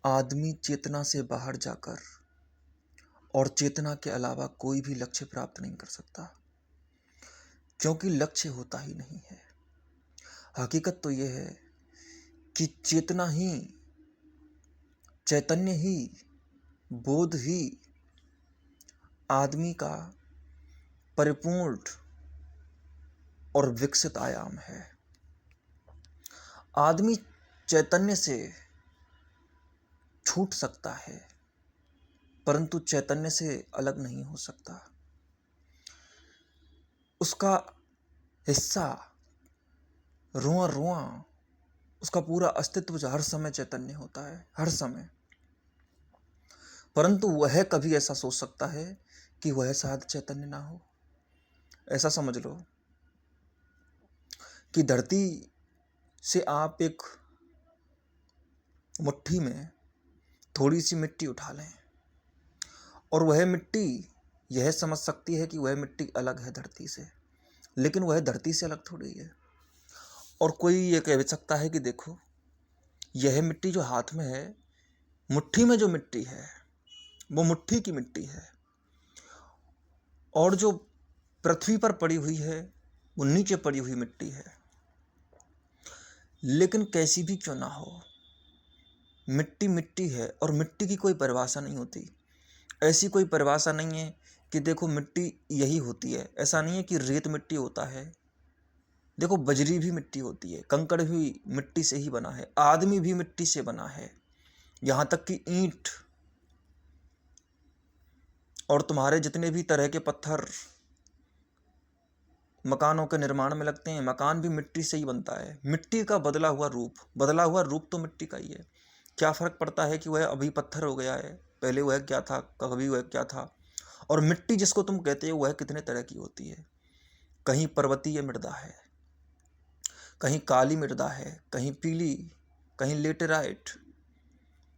आदमी चेतना से बाहर जाकर और चेतना के अलावा कोई भी लक्ष्य प्राप्त नहीं कर सकता, क्योंकि लक्ष्य होता ही नहीं है। हकीकत तो यह है कि चेतना ही, चैतन्य ही, बोध ही आदमी का परिपूर्ण और विकसित आयाम है। आदमी चैतन्य से छूट सकता है, परंतु चैतन्य से अलग नहीं हो सकता। उसका हिस्सा, रुआं रुआं, उसका पूरा अस्तित्व हर समय चैतन्य होता है, हर समय। परंतु वह कभी ऐसा सोच सकता है कि वह शायद चैतन्य ना हो। ऐसा समझ लो कि धरती से आप एक मुट्ठी में थोड़ी सी मिट्टी उठा लें और वह मिट्टी यह समझ सकती है कि वह मिट्टी अलग है धरती से, लेकिन वह धरती से अलग थोड़ी है। और कोई ये कह सकता है कि देखो, यह मिट्टी जो हाथ में है, मुट्ठी में जो मिट्टी है वो मुट्ठी की मिट्टी है, और जो पृथ्वी पर पड़ी हुई है वो नीचे पड़ी हुई मिट्टी है। लेकिन कैसी भी क्यों ना हो, मिट्टी मिट्टी है, और मिट्टी की कोई परिभाषा नहीं होती। ऐसी कोई परिभाषा नहीं है कि देखो मिट्टी यही होती है। ऐसा नहीं है कि रेत मिट्टी होता है। देखो, बजरी भी मिट्टी होती है, कंकड़ भी मिट्टी से ही बना है, आदमी भी मिट्टी से बना है, यहाँ तक कि ईंट और तुम्हारे जितने भी तरह के पत्थर मकानों के निर्माण में लगते हैं, मकान भी मिट्टी से ही बनता है। मिट्टी का बदला हुआ रूप तो मिट्टी का ही है। क्या फर्क पड़ता है कि वह अभी पत्थर हो गया है, पहले वह क्या था, कभी वह क्या था। और मिट्टी जिसको तुम कहते हो वह कितने तरह की होती है। कहीं पर्वतीय मृदा है, कहीं काली मृदा है, कहीं पीली, कहीं लेटेराइट,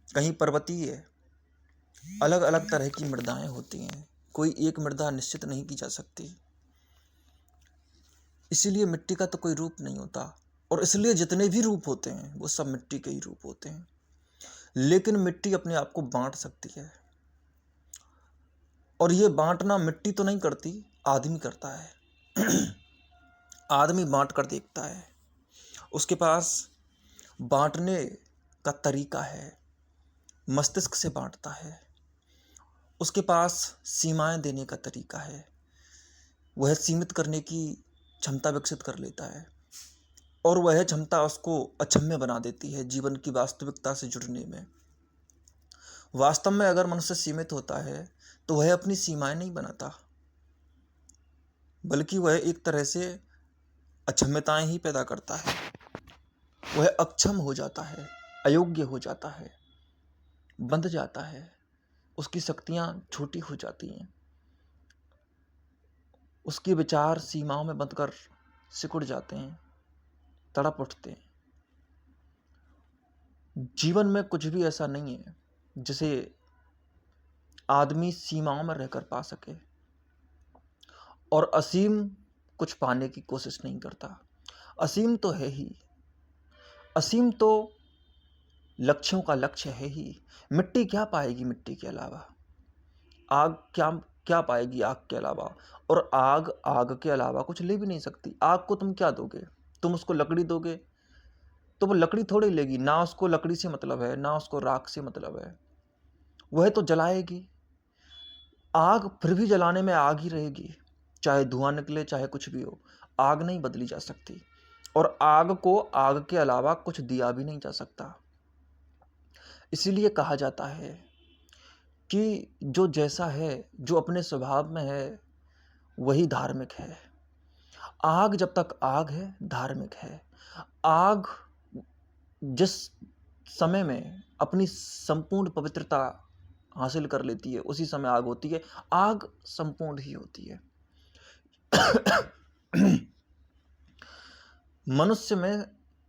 कहीं पर्वतीय। अलग अलग तरह की मृदाएं होती हैं, कोई एक मृदा निश्चित नहीं की जा सकती। इसीलिए मिट्टी का तो कोई रूप नहीं होता, और इसलिए जितने भी रूप होते हैं वो सब मिट्टी के ही रूप होते हैं। लेकिन मिट्टी अपने आप को बांट सकती है, और ये बांटना मिट्टी तो नहीं करती, आदमी करता है। आदमी बांट कर देखता है, उसके पास बांटने का तरीका है, मस्तिष्क से बांटता है, उसके पास सीमाएं देने का तरीका है, वह सीमित करने की क्षमता विकसित कर लेता है, और वह क्षमता उसको अक्षम्य बना देती है जीवन की वास्तविकता से जुड़ने में। वास्तव में अगर मनुष्य सीमित होता है तो वह अपनी सीमाएं नहीं बनाता, बल्कि वह एक तरह से अक्षम्यताएं ही पैदा करता है। वह अक्षम हो जाता है, अयोग्य हो जाता है, बंध जाता है, उसकी शक्तियां छोटी हो जाती हैं, उसके विचार सीमाओं में बंधकर सिकुड़ जाते हैं, तड़प उठते हैं। जीवन में कुछ भी ऐसा नहीं है जिसे आदमी सीमाओं में रहकर पा सके, और असीम कुछ पाने की कोशिश नहीं करता। असीम तो है ही, असीम तो लक्ष्यों का लक्ष्य है ही। मिट्टी क्या पाएगी मिट्टी के अलावा? आग क्या क्या पाएगी आग के अलावा? और आग आग के अलावा कुछ ले भी नहीं सकती। आग को तुम क्या दोगे? तुम उसको लकड़ी दोगे तो वो लकड़ी थोड़ी लेगी। ना उसको लकड़ी से मतलब है, ना उसको राख से मतलब है, वह तो जलाएगी। आग फिर भी जलाने में आग ही रहेगी, चाहे धुआं निकले, चाहे कुछ भी हो। आग नहीं बदली जा सकती, और आग को आग के अलावा कुछ दिया भी नहीं जा सकता। इसीलिए कहा जाता है कि जो जैसा है, जो अपने स्वभाव में है, वही धार्मिक है। आग जब तक आग है, धार्मिक है। आग जिस समय में अपनी संपूर्ण पवित्रता हासिल कर लेती है, उसी समय आग होती है। आग संपूर्ण ही होती है। मनुष्य में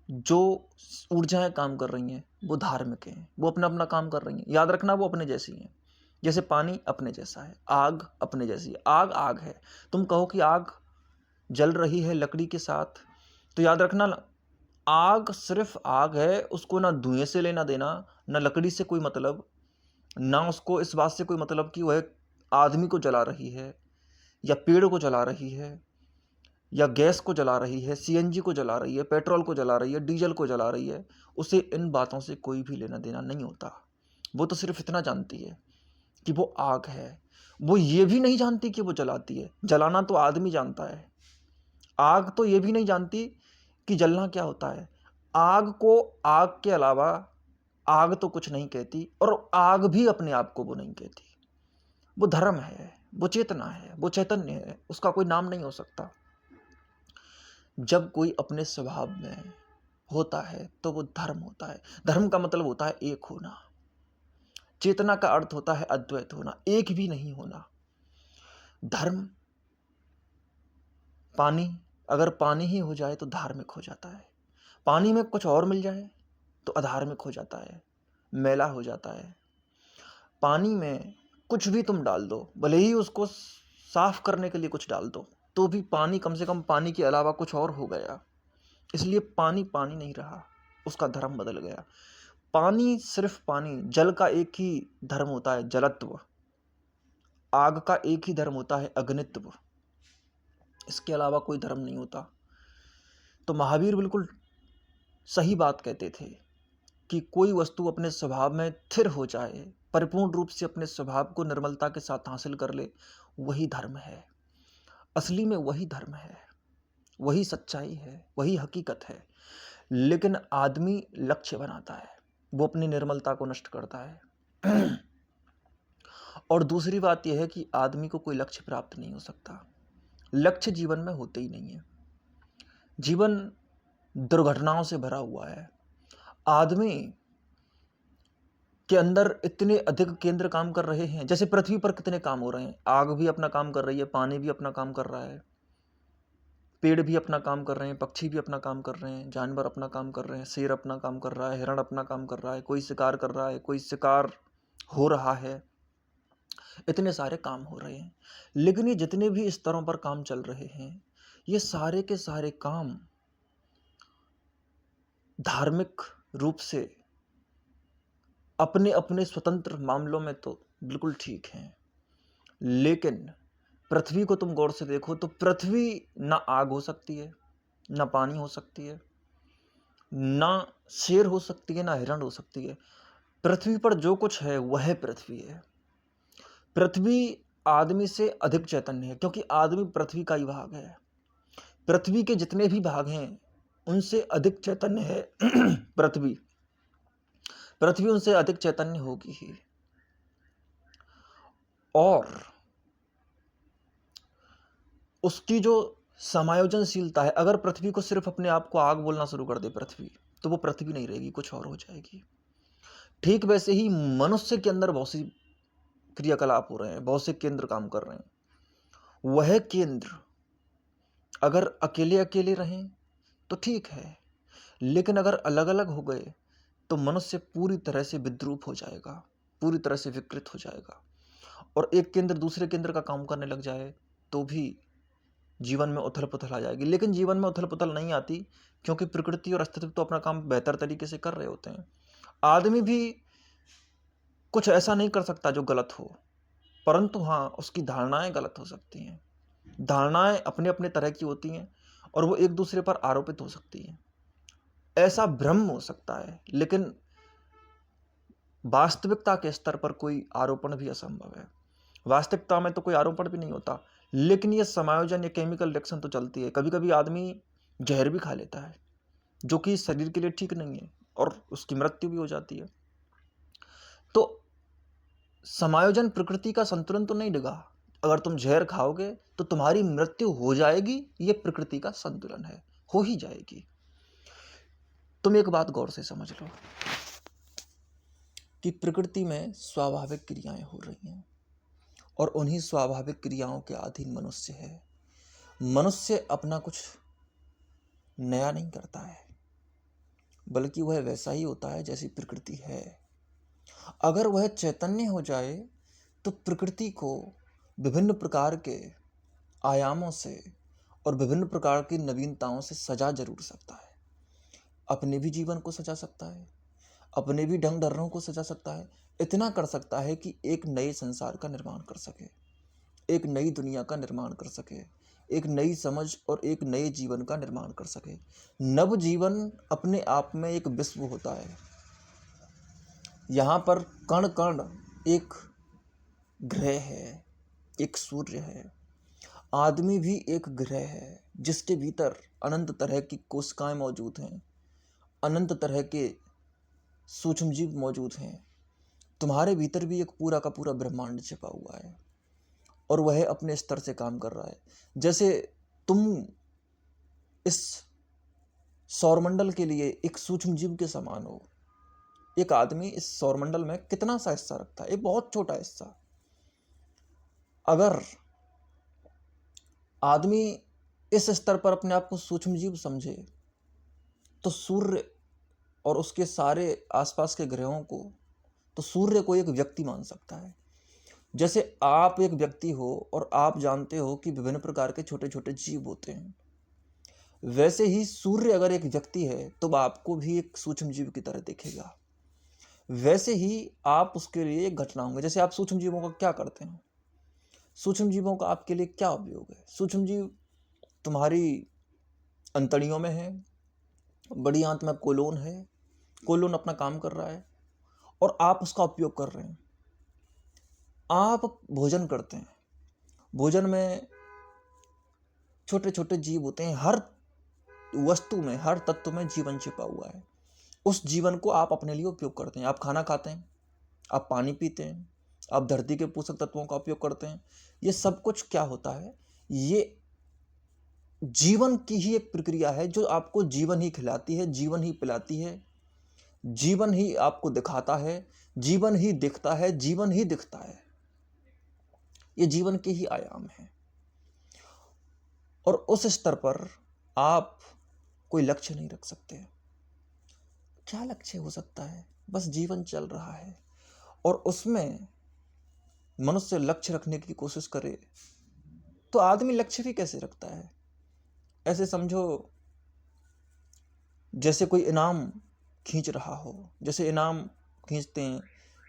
जो ऊर्जाएं काम कर रही हैं वो धार्मिक हैं, वो अपना अपना काम कर रही हैं। याद रखना, वो अपने जैसी हैं। जैसे पानी अपने जैसा है, आग अपने जैसी है। आग आग है। तुम कहो कि आग जल रही है लकड़ी के साथ, तो याद रखना आग सिर्फ आग है, उसको ना धुएं से लेना देना, ना लकड़ी से कोई मतलब, ना उसको इस बात से कोई मतलब कि वह आदमी को जला रही है या पेड़ को जला रही है या गैस को जला रही है, सीएनजी को जला रही है, पेट्रोल को जला रही है, डीजल को जला रही है। उसे इन बातों से कोई भी लेना देना नहीं होता। वो तो सिर्फ इतना जानती है कि वो आग है। वो ये भी नहीं जानती कि वो जलाती है। जलाना तो आदमी जानता है। आग तो ये भी नहीं जानती कि जलना क्या होता है। आग को आग के अलावा आग तो कुछ नहीं कहती, और आग भी अपने आप को वो नहीं कहती। वो धर्म है, वो चेतना है, वो चैतन्य है, उसका कोई नाम नहीं हो सकता। जब कोई अपने स्वभाव में होता है तो वो धर्म होता है। धर्म का मतलब होता है एक होना। चेतना का अर्थ होता है अद्वैत होना, एक भी नहीं होना। धर्म पानी, अगर पानी ही हो जाए तो धार्मिक हो जाता है। पानी में कुछ और मिल जाए तो अधार्मिक हो जाता है, मैला हो जाता है। पानी में कुछ भी तुम डाल दो, भले ही उसको साफ करने के लिए कुछ डाल दो, तो भी पानी कम से कम पानी के अलावा कुछ और हो गया। इसलिए पानी पानी नहीं रहा, उसका धर्म बदल गया। पानी सिर्फ पानी। जल का एक ही धर्म होता है, जलत्व। आग का एक ही धर्म होता है, अग्नित्व। इसके अलावा कोई धर्म नहीं होता। तो महावीर बिल्कुल सही बात कहते थे कि कोई वस्तु अपने स्वभाव में स्थिर हो जाए, परिपूर्ण रूप से अपने स्वभाव को निर्मलता के साथ हासिल कर ले, वही धर्म है। असली में वही धर्म है, वही सच्चाई है, वही हकीकत है। लेकिन आदमी लक्ष्य बनाता है, वो अपनी निर्मलता को नष्ट करता है। और दूसरी बात यह है कि आदमी को कोई लक्ष्य प्राप्त नहीं हो सकता। लक्ष्य जीवन में होते ही नहीं है। जीवन दुर्घटनाओं से भरा हुआ है। आदमी के अंदर इतने अधिक केंद्र काम कर रहे हैं। जैसे पृथ्वी पर कितने काम हो रहे हैं, आग भी अपना काम कर रही है, पानी भी अपना काम कर रहा है, पेड़ भी अपना काम कर रहे हैं, पक्षी भी अपना काम कर रहे हैं, जानवर अपना काम कर रहे हैं, शेर अपना काम कर रहा है, हिरण अपना काम कर रहा है, कोई शिकार कर रहा है, कोई शिकार हो रहा है। इतने सारे काम हो रहे हैं। लेकिन ये जितने भी स्तरों पर काम चल रहे हैं, ये सारे के सारे काम धार्मिक रूप से अपने अपने स्वतंत्र मामलों में तो बिल्कुल ठीक हैं। लेकिन पृथ्वी को तुम गौर से देखो तो पृथ्वी ना आग हो सकती है, ना पानी हो सकती है, ना शेर हो सकती है, ना हिरण हो सकती है। पृथ्वी पर जो कुछ है वह पृथ्वी है। पृथ्वी आदमी से अधिक चैतन्य है, क्योंकि आदमी पृथ्वी का ही भाग है। पृथ्वी के जितने भी भाग हैं उनसे अधिक चैतन्य है। पृथ्वी पृथ्वी उनसे अधिक चैतन्य होगी ही। और उसकी जो समायोजनशीलता है, अगर पृथ्वी को सिर्फ अपने आप को आग बोलना शुरू कर दे पृथ्वी, तो वो पृथ्वी नहीं रहेगी, कुछ और हो जाएगी। ठीक वैसे ही मनुष्य के अंदर बहुत सी क्रियाकलाप हो रहे हैं, बहुत से केंद्र काम कर रहे हैं। वह केंद्र अगर अकेले अकेले रहें तो ठीक है, लेकिन अगर अलग अलग हो गए तो मनुष्य पूरी तरह से विद्रूप हो जाएगा, पूरी तरह से विकृत हो जाएगा। और एक केंद्र दूसरे केंद्र का काम करने लग जाए तो भी जीवन में उथल पुथल आ जाएगी। लेकिन जीवन में उथल पुथल नहीं आती, क्योंकि प्रकृति और अस्तित्व तो अपना काम बेहतर तरीके से कर रहे होते हैं। आदमी भी कुछ ऐसा नहीं कर सकता जो गलत हो, परंतु हाँ, उसकी धारणाएं गलत हो सकती हैं। धारणाएं अपने अपने तरह की होती हैं और वो एक दूसरे पर आरोपित हो सकती हैं। ऐसा भ्रम हो सकता है, लेकिन वास्तविकता के स्तर पर कोई आरोपण भी असंभव है। वास्तविकता में तो कोई आरोपण भी नहीं होता, लेकिन ये समायोजन, ये केमिकल रिएक्शन तो चलती है। कभी कभी आदमी जहर भी खा लेता है, जो कि शरीर के लिए ठीक नहीं है, और उसकी मृत्यु भी हो जाती है। तो समायोजन प्रकृति का संतुलन तो नहीं डिगा। अगर तुम जहर खाओगे तो तुम्हारी मृत्यु हो जाएगी, ये प्रकृति का संतुलन है, हो ही जाएगी। तुम एक बात गौर से समझ लो कि प्रकृति में स्वाभाविक क्रियाएं हो रही हैं, और उन्हीं स्वाभाविक क्रियाओं के अधीन मनुष्य है। मनुष्य अपना कुछ नया नहीं करता है, बल्कि वह वैसा ही होता है जैसी प्रकृति है। अगर वह चैतन्य हो जाए तो प्रकृति को विभिन्न प्रकार के आयामों से और विभिन्न प्रकार की नवीनताओं से सजा जरूर सकता है, अपने भी जीवन को सजा सकता है, अपने भी ढंग ढर्रों को सजा सकता है, इतना कर सकता है कि एक नए संसार का निर्माण कर सके, एक नई दुनिया का निर्माण कर सके, एक नई समझ और एक नए जीवन का निर्माण कर सके। नव जीवन अपने आप में एक विश्व होता है। यहाँ पर कण कण एक ग्रह है, एक सूर्य है। आदमी भी एक ग्रह है जिसके भीतर अनंत तरह की कोशिकाएं मौजूद हैं, अनंत तरह के सूक्ष्म जीव मौजूद हैं। तुम्हारे भीतर भी एक पूरा का पूरा ब्रह्मांड छिपा हुआ है और वह अपने स्तर से काम कर रहा है। जैसे तुम इस सौरमंडल के लिए एक सूक्ष्म जीव के समान हो। एक आदमी इस सौरमंडल में कितना सा हिस्सा रखता है? एक बहुत छोटा हिस्सा। अगर आदमी इस स्तर पर अपने आप को सूक्ष्म जीव समझे तो सूर्य और उसके सारे आसपास के ग्रहों को, तो सूर्य को एक व्यक्ति मान सकता है। जैसे आप एक व्यक्ति हो और आप जानते हो कि विभिन्न प्रकार के छोटे छोटे जीव होते हैं, वैसे ही सूर्य अगर एक व्यक्ति है तो आपको भी एक सूक्ष्म जीव की तरह दिखेगा। वैसे ही आप उसके लिए एक घटना होंगे। जैसे आप सूक्ष्म जीवों का क्या करते हैं? सूक्ष्म जीवों का आपके लिए क्या उपयोग है? सूक्ष्म जीव तुम्हारी अंतड़ियों में है, बड़ी आंत में कोलोन है, कोलोन अपना काम कर रहा है और आप उसका उपयोग कर रहे हैं। आप भोजन करते हैं, भोजन में छोटे छोटे जीव होते हैं। हर वस्तु में, हर तत्व में जीवन छिपा हुआ है। उस जीवन को आप अपने लिए उपयोग करते हैं। आप खाना खाते हैं, आप पानी पीते हैं, आप धरती के पोषक तत्वों का उपयोग करते हैं। ये सब कुछ क्या होता है? ये जीवन की ही एक प्रक्रिया है जो आपको जीवन ही खिलाती है, जीवन ही पिलाती है, जीवन ही आपको दिखाता है, जीवन ही दिखता है, जीवन ही दिखता है। ये जीवन के ही आयाम है। और उस स्तर पर आप कोई लक्ष्य नहीं रख सकते। क्या लक्ष्य हो सकता है? बस जीवन चल रहा है और उसमें मनुष्य लक्ष्य रखने की कोशिश करे तो आदमी लक्ष्य भी कैसे रखता है? ऐसे समझो जैसे कोई इनाम खींच रहा हो। जैसे इनाम खींचते हैं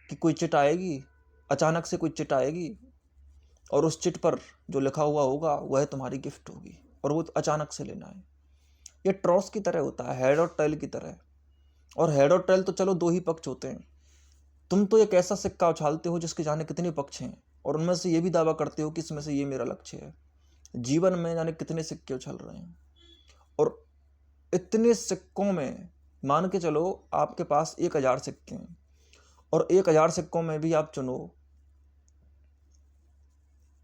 कि कोई चिट आएगी, अचानक से कोई चिट आएगी और उस चिट पर जो लिखा हुआ होगा वह तुम्हारी गिफ्ट होगी और वो अचानक से लेना है। ये ट्रॉस की तरह होता है, हेड और टेल की तरह। और हेड और टेल तो चलो दो ही पक्ष होते हैं। तुम तो एक ऐसा सिक्का उछालते हो जिसके जाने कितने पक्ष हैं और उनमें से ये भी दावा करते हो कि इसमें से ये मेरा लक्ष्य है। जीवन में जाने कितने सिक्के उछल रहे हैं और इतने सिक्कों में मान के चलो आपके पास 1000 सिक्के हैं और 1000 सिक्कों में भी आप चुनो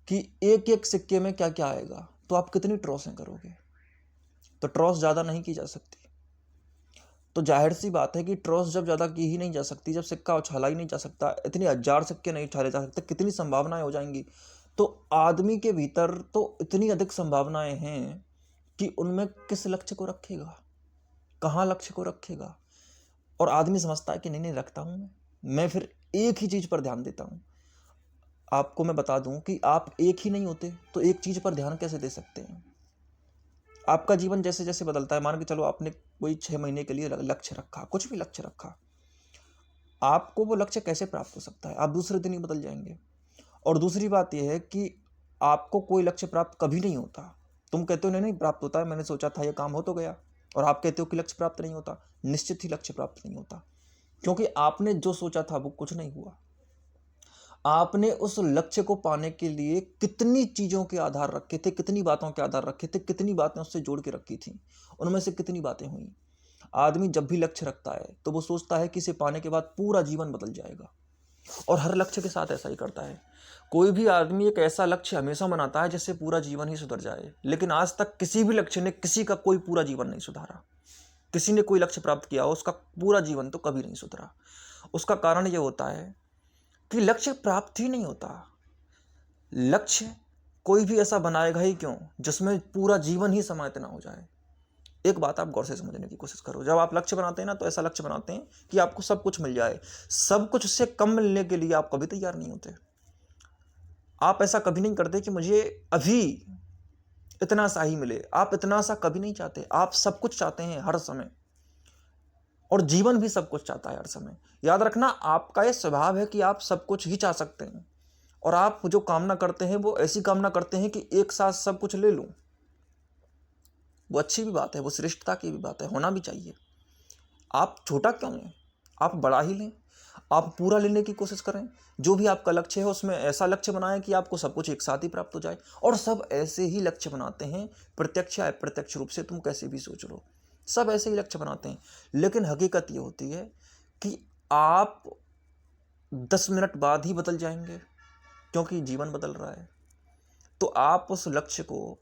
कि एक एक सिक्के में क्या क्या आएगा, तो आप कितनी ट्रॉसें करोगे? तो ट्रॉस ज़्यादा नहीं की जा सकती। तो जाहिर सी बात है कि ट्रॉस जब ज़्यादा की ही नहीं जा सकती, जब सिक्का उछाला ही नहीं जा सकता, इतने 1000 सिक्के नहीं उछाले जा सकते, कितनी संभावनाएं हो जाएंगी। तो आदमी के भीतर तो इतनी अधिक संभावनाएं हैं कि उनमें किस लक्ष्य को रखेगा, कहाँ लक्ष्य को रखेगा। और आदमी समझता है कि नहीं रखता हूँ मैं फिर एक ही चीज़ पर ध्यान देता हूँ। आपको मैं बता दूं कि आप एक ही नहीं होते, तो एक चीज़ पर ध्यान कैसे दे सकते हैं? आपका जीवन जैसे जैसे बदलता है, मान के चलो आपने कोई 6 महीने के लिए लक्ष्य रखा, कुछ भी लक्ष्य रखा, आपको वो लक्ष्य कैसे प्राप्त हो सकता है? आप दूसरे दिन ही बदल जाएंगे। और दूसरी बात यह है कि आपको कोई लक्ष्य प्राप्त कभी नहीं होता। तुम कहते हो नहीं प्राप्त होता है, मैंने सोचा था ये काम हो तो गया, और आप कहते हो कि लक्ष्य प्राप्त नहीं होता। निश्चित ही लक्ष्य प्राप्त नहीं होता, क्योंकि आपने जो सोचा था वो कुछ नहीं हुआ। आपने उस लक्ष्य को पाने के लिए कितनी चीज़ों के आधार रखे थे, कितनी बातों के आधार रखे थे, कितनी बातें उससे जोड़ के रखी थी, उनमें से कितनी बातें हुई। आदमी जब भी लक्ष्य रखता है तो वो सोचता है कि इसे पाने के बाद पूरा जीवन बदल जाएगा, और हर लक्ष्य के साथ ऐसा ही करता है। कोई भी आदमी एक ऐसा लक्ष्य हमेशा बनाता है जिससे पूरा जीवन ही सुधर जाए, लेकिन आज तक किसी भी लक्ष्य ने किसी का कोई पूरा जीवन नहीं सुधारा। किसी ने कोई लक्ष्य प्राप्त किया हो, उसका पूरा जीवन तो कभी नहीं सुधरा। उसका कारण ये होता है कि लक्ष्य प्राप्त ही नहीं होता। लक्ष्य कोई भी ऐसा बनाएगा ही क्यों जिसमें पूरा जीवन ही समाहित ना हो जाए। एक बात आप गौर से समझने की कोशिश करो, जब आप लक्ष्य बनाते हैं ना, तो ऐसा लक्ष्य बनाते हैं कि आपको सब कुछ मिल जाए। सब कुछ उससे कम मिलने के लिए आप कभी तैयार नहीं होते। आप ऐसा कभी नहीं करते कि मुझे अभी इतना सा ही मिले। आप इतना सा कभी नहीं चाहते, आप सब कुछ चाहते हैं हर समय। और जीवन भी सब कुछ चाहता है हर समय। याद रखना, आपका ये स्वभाव है कि आप सब कुछ ही चाह सकते हैं, और आप जो कामना करते हैं वो ऐसी कामना करते हैं कि एक साथ सब कुछ ले लूं। वो अच्छी भी बात है, वो श्रेष्ठता की भी बात है, होना भी चाहिए। आप छोटा क्यों लें, आप बड़ा ही लें, आप पूरा लेने की कोशिश करें। जो भी आपका लक्ष्य है उसमें ऐसा लक्ष्य बनाएं कि आपको सब कुछ एक साथ ही प्राप्त हो जाए। और सब ऐसे ही लक्ष्य बनाते हैं, प्रत्यक्ष या अप्रत्यक्ष रूप से, तुम कैसे भी सोच लो, सब ऐसे ही लक्ष्य बनाते हैं। लेकिन हकीकत ये होती है कि आप 10 मिनट बाद ही बदल जाएंगे, क्योंकि जीवन बदल रहा है। तो आप उस लक्ष्य को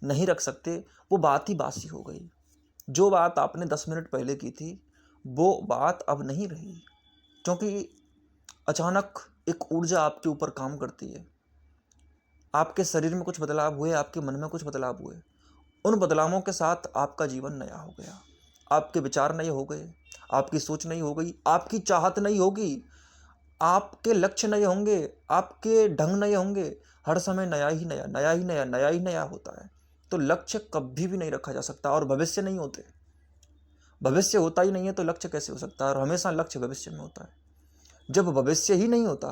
नहीं रख सकते, वो बात ही बासी हो गई। जो बात आपने 10 मिनट पहले की थी वो बात अब नहीं रही, क्योंकि अचानक एक ऊर्जा आपके ऊपर काम करती है। आपके शरीर में कुछ बदलाव हुए, आपके मन में कुछ बदलाव हुए। उन बदलावों के साथ आपका जीवन नया हो गया, आपके विचार नए हो गए, आपकी सोच नई हो गई, आपकी चाहत नई होगी, आपके लक्ष्य नए होंगे, आपके ढंग नए होंगे। हर समय नया ही नया, नया ही नया, नया ही नया होता है। तो लक्ष्य कभी भी नहीं रखा जा सकता, और भविष्य नहीं होते। भविष्य होता ही नहीं है तो लक्ष्य कैसे हो सकता है? और हमेशा लक्ष्य भविष्य में होता है। जब भविष्य ही नहीं होता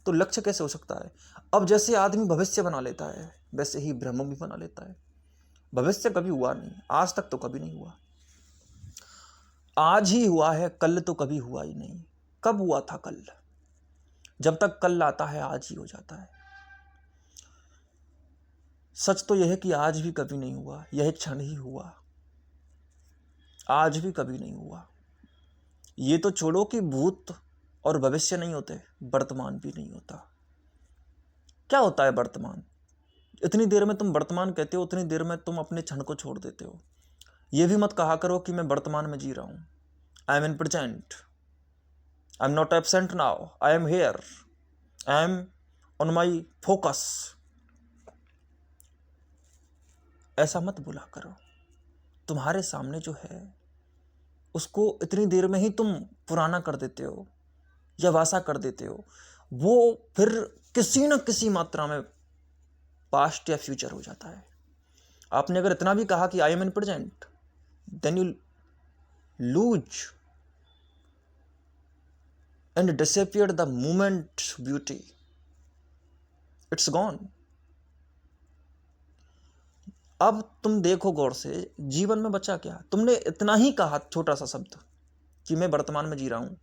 तो लक्ष्य कैसे हो सकता है? अब जैसे आदमी भविष्य बना लेता है, वैसे ही ब्रह्म भी बना लेता है। भविष्य कभी हुआ नहीं, आज तक तो कभी नहीं हुआ। आज ही हुआ है, कल तो कभी हुआ ही नहीं। कब हुआ था कल? जब तक कल आता है आज ही हो जाता है। सच तो यह है कि आज भी कभी नहीं हुआ, यह क्षण ही हुआ। आज भी कभी नहीं हुआ। ये तो छोड़ो कि भूत और भविष्य नहीं होते, वर्तमान भी नहीं होता। क्या होता है वर्तमान? इतनी देर में तुम वर्तमान कहते हो, उतनी देर में तुम अपने क्षण को छोड़ देते हो। ये भी मत कहा करो कि मैं वर्तमान में जी रहा हूं। आई am in present, I am not absent now, I am here, I am on my focus. ऐसा मत बोला करो। तुम्हारे सामने जो है उसको इतनी देर में ही तुम पुराना कर देते हो या वासा कर देते हो। वो फिर किसी न किसी मात्रा में पास्ट या फ्यूचर हो जाता है। आपने अगर इतना भी कहा कि I am in present, then you lose and disappear the moment beauty, it's gone. अब तुम देखो गौर से, जीवन में बचा क्या? तुमने इतना ही कहा, छोटा सा शब्द, कि मैं वर्तमान में जी रहा हूं।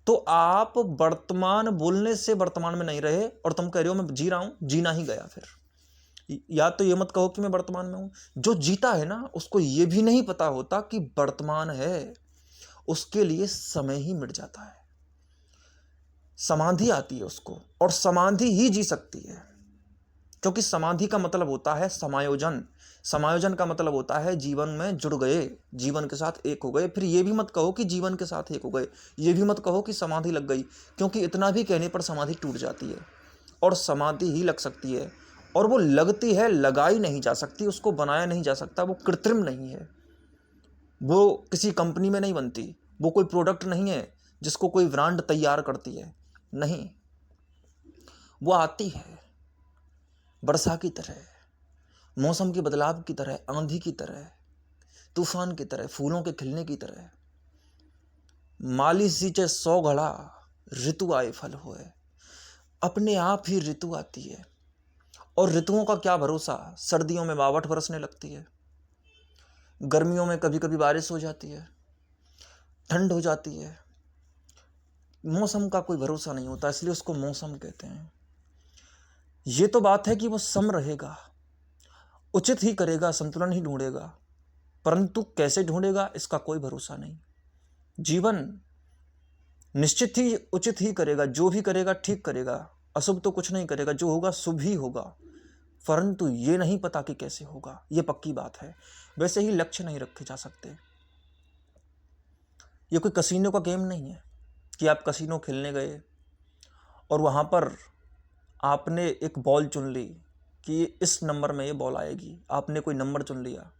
तो आप वर्तमान बोलने से वर्तमान में नहीं रहे, और तुम कह रहे हो मैं जी रहा हूं, जीना ही गया। फिर या तो ये मत कहो कि मैं वर्तमान में हूं। जो जीता है ना, उसको ये भी नहीं पता होता कि वर्तमान है, उसके लिए समय ही मिट जाता है, समाधि आती है उसको, और समाधि ही जी सकती है। क्योंकि समाधि का मतलब होता है समायोजन। समायोजन का मतलब होता है जीवन में जुड़ गए, जीवन के साथ एक हो गए। फिर ये भी मत कहो कि जीवन के साथ एक हो गए, ये भी मत कहो कि समाधि लग गई, क्योंकि इतना भी कहने पर समाधि टूट जाती है। और समाधि ही लग सकती है, और वो लगती है, लगाई नहीं जा सकती, उसको बनाया नहीं जा सकता। वो कृत्रिम नहीं है, वो किसी कंपनी में नहीं बनती, वो कोई प्रोडक्ट नहीं है जिसको कोई ब्रांड तैयार करती है। नहीं, वो आती है वर्षा की तरह, मौसम के बदलाव की तरह, आंधी की तरह, तूफान की तरह, फूलों के खिलने की तरह। माली सींचे 100 घड़ा, ऋतु आए फल होए। अपने आप ही ऋतु आती है। और ऋतुओं का क्या भरोसा? सर्दियों में बावट बरसने लगती है, गर्मियों में कभी कभी बारिश हो जाती है, ठंड हो जाती है। मौसम का कोई भरोसा नहीं होता, इसलिए उसको मौसम कहते हैं। ये तो बात है कि वो सम रहेगा, उचित ही करेगा, संतुलन ही ढूंढेगा, परंतु कैसे ढूंढेगा इसका कोई भरोसा नहीं। जीवन निश्चित ही उचित ही करेगा, जो भी करेगा ठीक करेगा, अशुभ तो कुछ नहीं करेगा, जो होगा शुभ ही होगा। परंतु ये नहीं पता कि कैसे होगा, ये पक्की बात है। वैसे ही लक्ष्य नहीं रखे जा सकते। ये कोई कसीनो का गेम नहीं है कि आप कसीनो खेलने गए और वहां पर आपने एक बॉल चुन ली कि इस नंबर में ये बॉल आएगी, आपने कोई नंबर चुन लिया।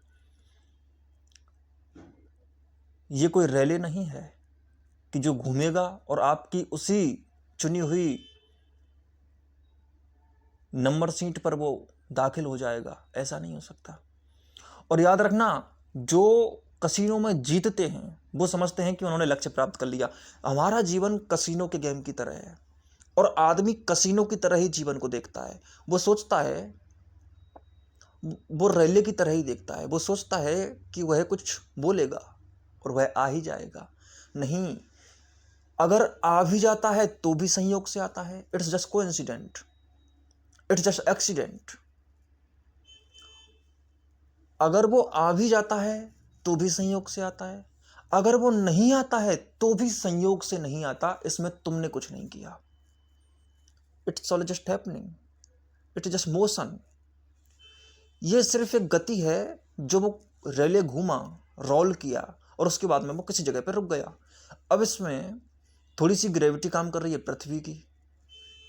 ये कोई रैली नहीं है कि जो घूमेगा और आपकी उसी चुनी हुई नंबर सीट पर वो दाखिल हो जाएगा, ऐसा नहीं हो सकता। और याद रखना, जो कसीनो में जीतते हैं वो समझते हैं कि उन्होंने लक्ष्य प्राप्त कर लिया। हमारा जीवन कसीनो के गेम की तरह है, और आदमी कसीनो की तरह ही जीवन को देखता है। वो सोचता है, वो रैले की तरह ही देखता है। वो सोचता है कि वह कुछ बोलेगा और वह आ ही जाएगा। नहीं, अगर आ भी जाता है तो भी संयोग से आता है। It's just coincident, it's just accident. अगर वो आ भी जाता है तो भी संयोग से आता है, अगर वो नहीं आता है तो भी संयोग से नहीं आता। इसमें तुमने कुछ नहीं किया। It's all just happening, it is just motion. ये सिर्फ एक गति है जो वो रेले घूमा, रोल किया, और उसके बाद में वो किसी जगह पर रुक गया। अब इसमें थोड़ी सी ग्रेविटी काम कर रही है पृथ्वी की,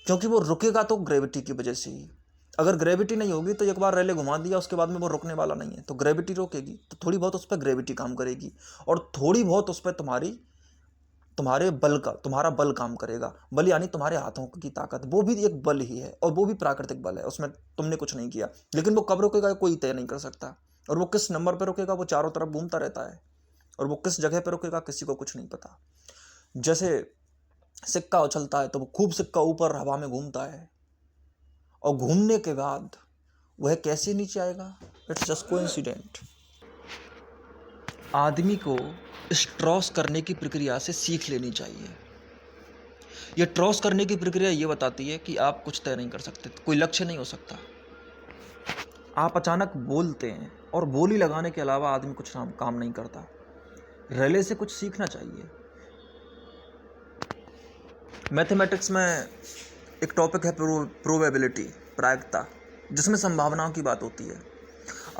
क्योंकि वो रुकेगा तो ग्रेविटी की वजह से ही। अगर ग्रेविटी नहीं होगी तो एक बार रेले घुमा दिया, उसके बाद में वो रुकने वाला नहीं है। तो ग्रेविटी रोकेगी तो थोड़ी बहुत उस पर ग्रेविटी काम करेगी, और थोड़ी बहुत उस पर तुम्हारा बल काम करेगा। बल यानी तुम्हारे हाथों की ताकत, वो भी एक बल ही है, और वो भी प्राकृतिक बल है। उसमें तुमने कुछ नहीं किया। लेकिन वो कब रुकेगा कोई तय नहीं कर सकता, और वो किस नंबर पर रुकेगा वो चारों तरफ घूमता रहता है, और वो किस जगह पर रुकेगा किसी को कुछ नहीं पता। जैसे सिक्का उछलता है तो वो खूब सिक्का ऊपर हवा में घूमता है, और घूमने के बाद वह कैसे नीचे आएगा? It's just coincident. आदमी को इस ट्रॉस करने की प्रक्रिया से सीख लेनी चाहिए। यह ट्रॉस करने की प्रक्रिया ये बताती है कि आप कुछ तय नहीं कर सकते, कोई लक्ष्य नहीं हो सकता। आप अचानक बोलते हैं, और बोली लगाने के अलावा आदमी कुछ काम नहीं करता। रेले से कुछ सीखना चाहिए। मैथमेटिक्स में एक टॉपिक है प्रोबेबिलिटी, प्रायिकता, जिसमें संभावनाओं की बात होती है।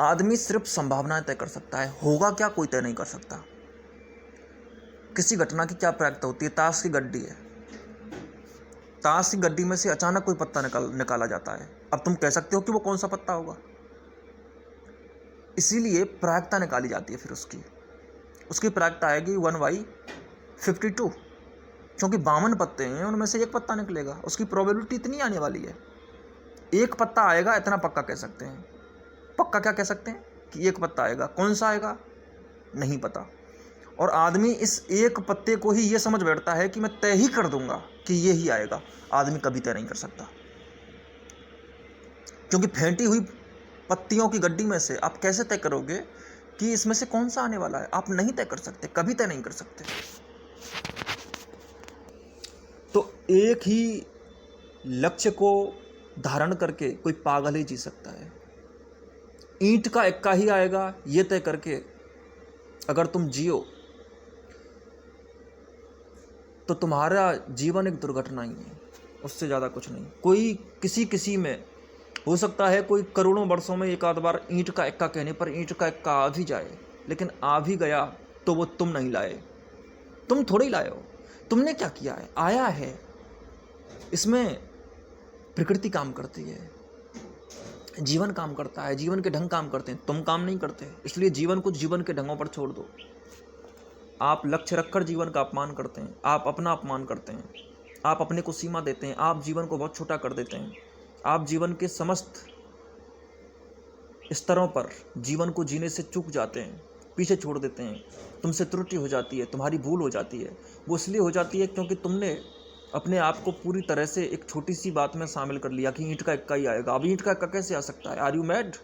आदमी सिर्फ संभावनाएं तय कर सकता है, होगा क्या कोई तय नहीं कर सकता। किसी घटना की क्या प्रायिकता होती है? ताश की गड्डी है, ताश की गड्डी में से अचानक कोई पत्ता निकाला जाता है। अब तुम कह सकते हो कि वो कौन सा पत्ता होगा, इसीलिए प्रायिकता निकाली जाती है। फिर उसकी प्रायिकता आएगी 1/52, क्योंकि 52 पत्ते हैं, उनमें से एक पत्ता निकलेगा। उसकी प्रोबेबिलिटी इतनी आने वाली है, एक पत्ता आएगा, इतना पक्का कह सकते हैं। पक्का क्या कह सकते हैं कि एक पत्ता आएगा। कौन सा आएगा नहीं पता। और आदमी इस एक पत्ते को ही ये समझ बैठता है कि मैं तय ही कर दूंगा कि ये ही आएगा। आदमी कभी तय नहीं कर सकता, क्योंकि फेंटी हुई पत्तियों की गड्डी में से आप कैसे तय करोगे कि इसमें से कौन सा आने वाला है? आप नहीं तय कर सकते, कभी तय नहीं कर सकते। तो एक ही लक्ष्य को धारण करके कोई पागल ही जी सकता है। ईंट का इक्का ही आएगा ये तय करके अगर तुम जियो तो तुम्हारा जीवन एक दुर्घटना ही है, उससे ज़्यादा कुछ नहीं। कोई किसी में हो सकता है, कोई करोड़ों वर्षों में एक आध बार ईंट का इक्का कहने पर ईंट का इक्का आ भी जाए, लेकिन आ भी गया तो वो तुम नहीं लाए, तुम थोड़ी लाए हो। तुमने क्या किया है? आया है। इसमें प्रकृति काम करती है, जीवन काम करता है, जीवन के ढंग काम करते हैं, तुम काम नहीं करते। इसलिए जीवन को जीवन के ढंगों पर छोड़ दो। आप लक्ष्य रखकर जीवन का अपमान करते हैं, आप अपना अपमान करते हैं, आप अपने को सीमा देते हैं, आप जीवन को बहुत छोटा कर देते हैं। आप जीवन के समस्त स्तरों पर जीवन को जीने से चूक जाते हैं, पीछे छोड़ देते हैं। तुमसे त्रुटि हो जाती है, तुम्हारी भूल हो जाती है। वो इसलिए हो जाती है क्योंकि तुमने अपने आप को पूरी तरह से एक छोटी सी बात में शामिल कर लिया कि ईंट का इक्का ही आएगा। अब ईंट का इक्का कैसे आ सकता है? Are you mad?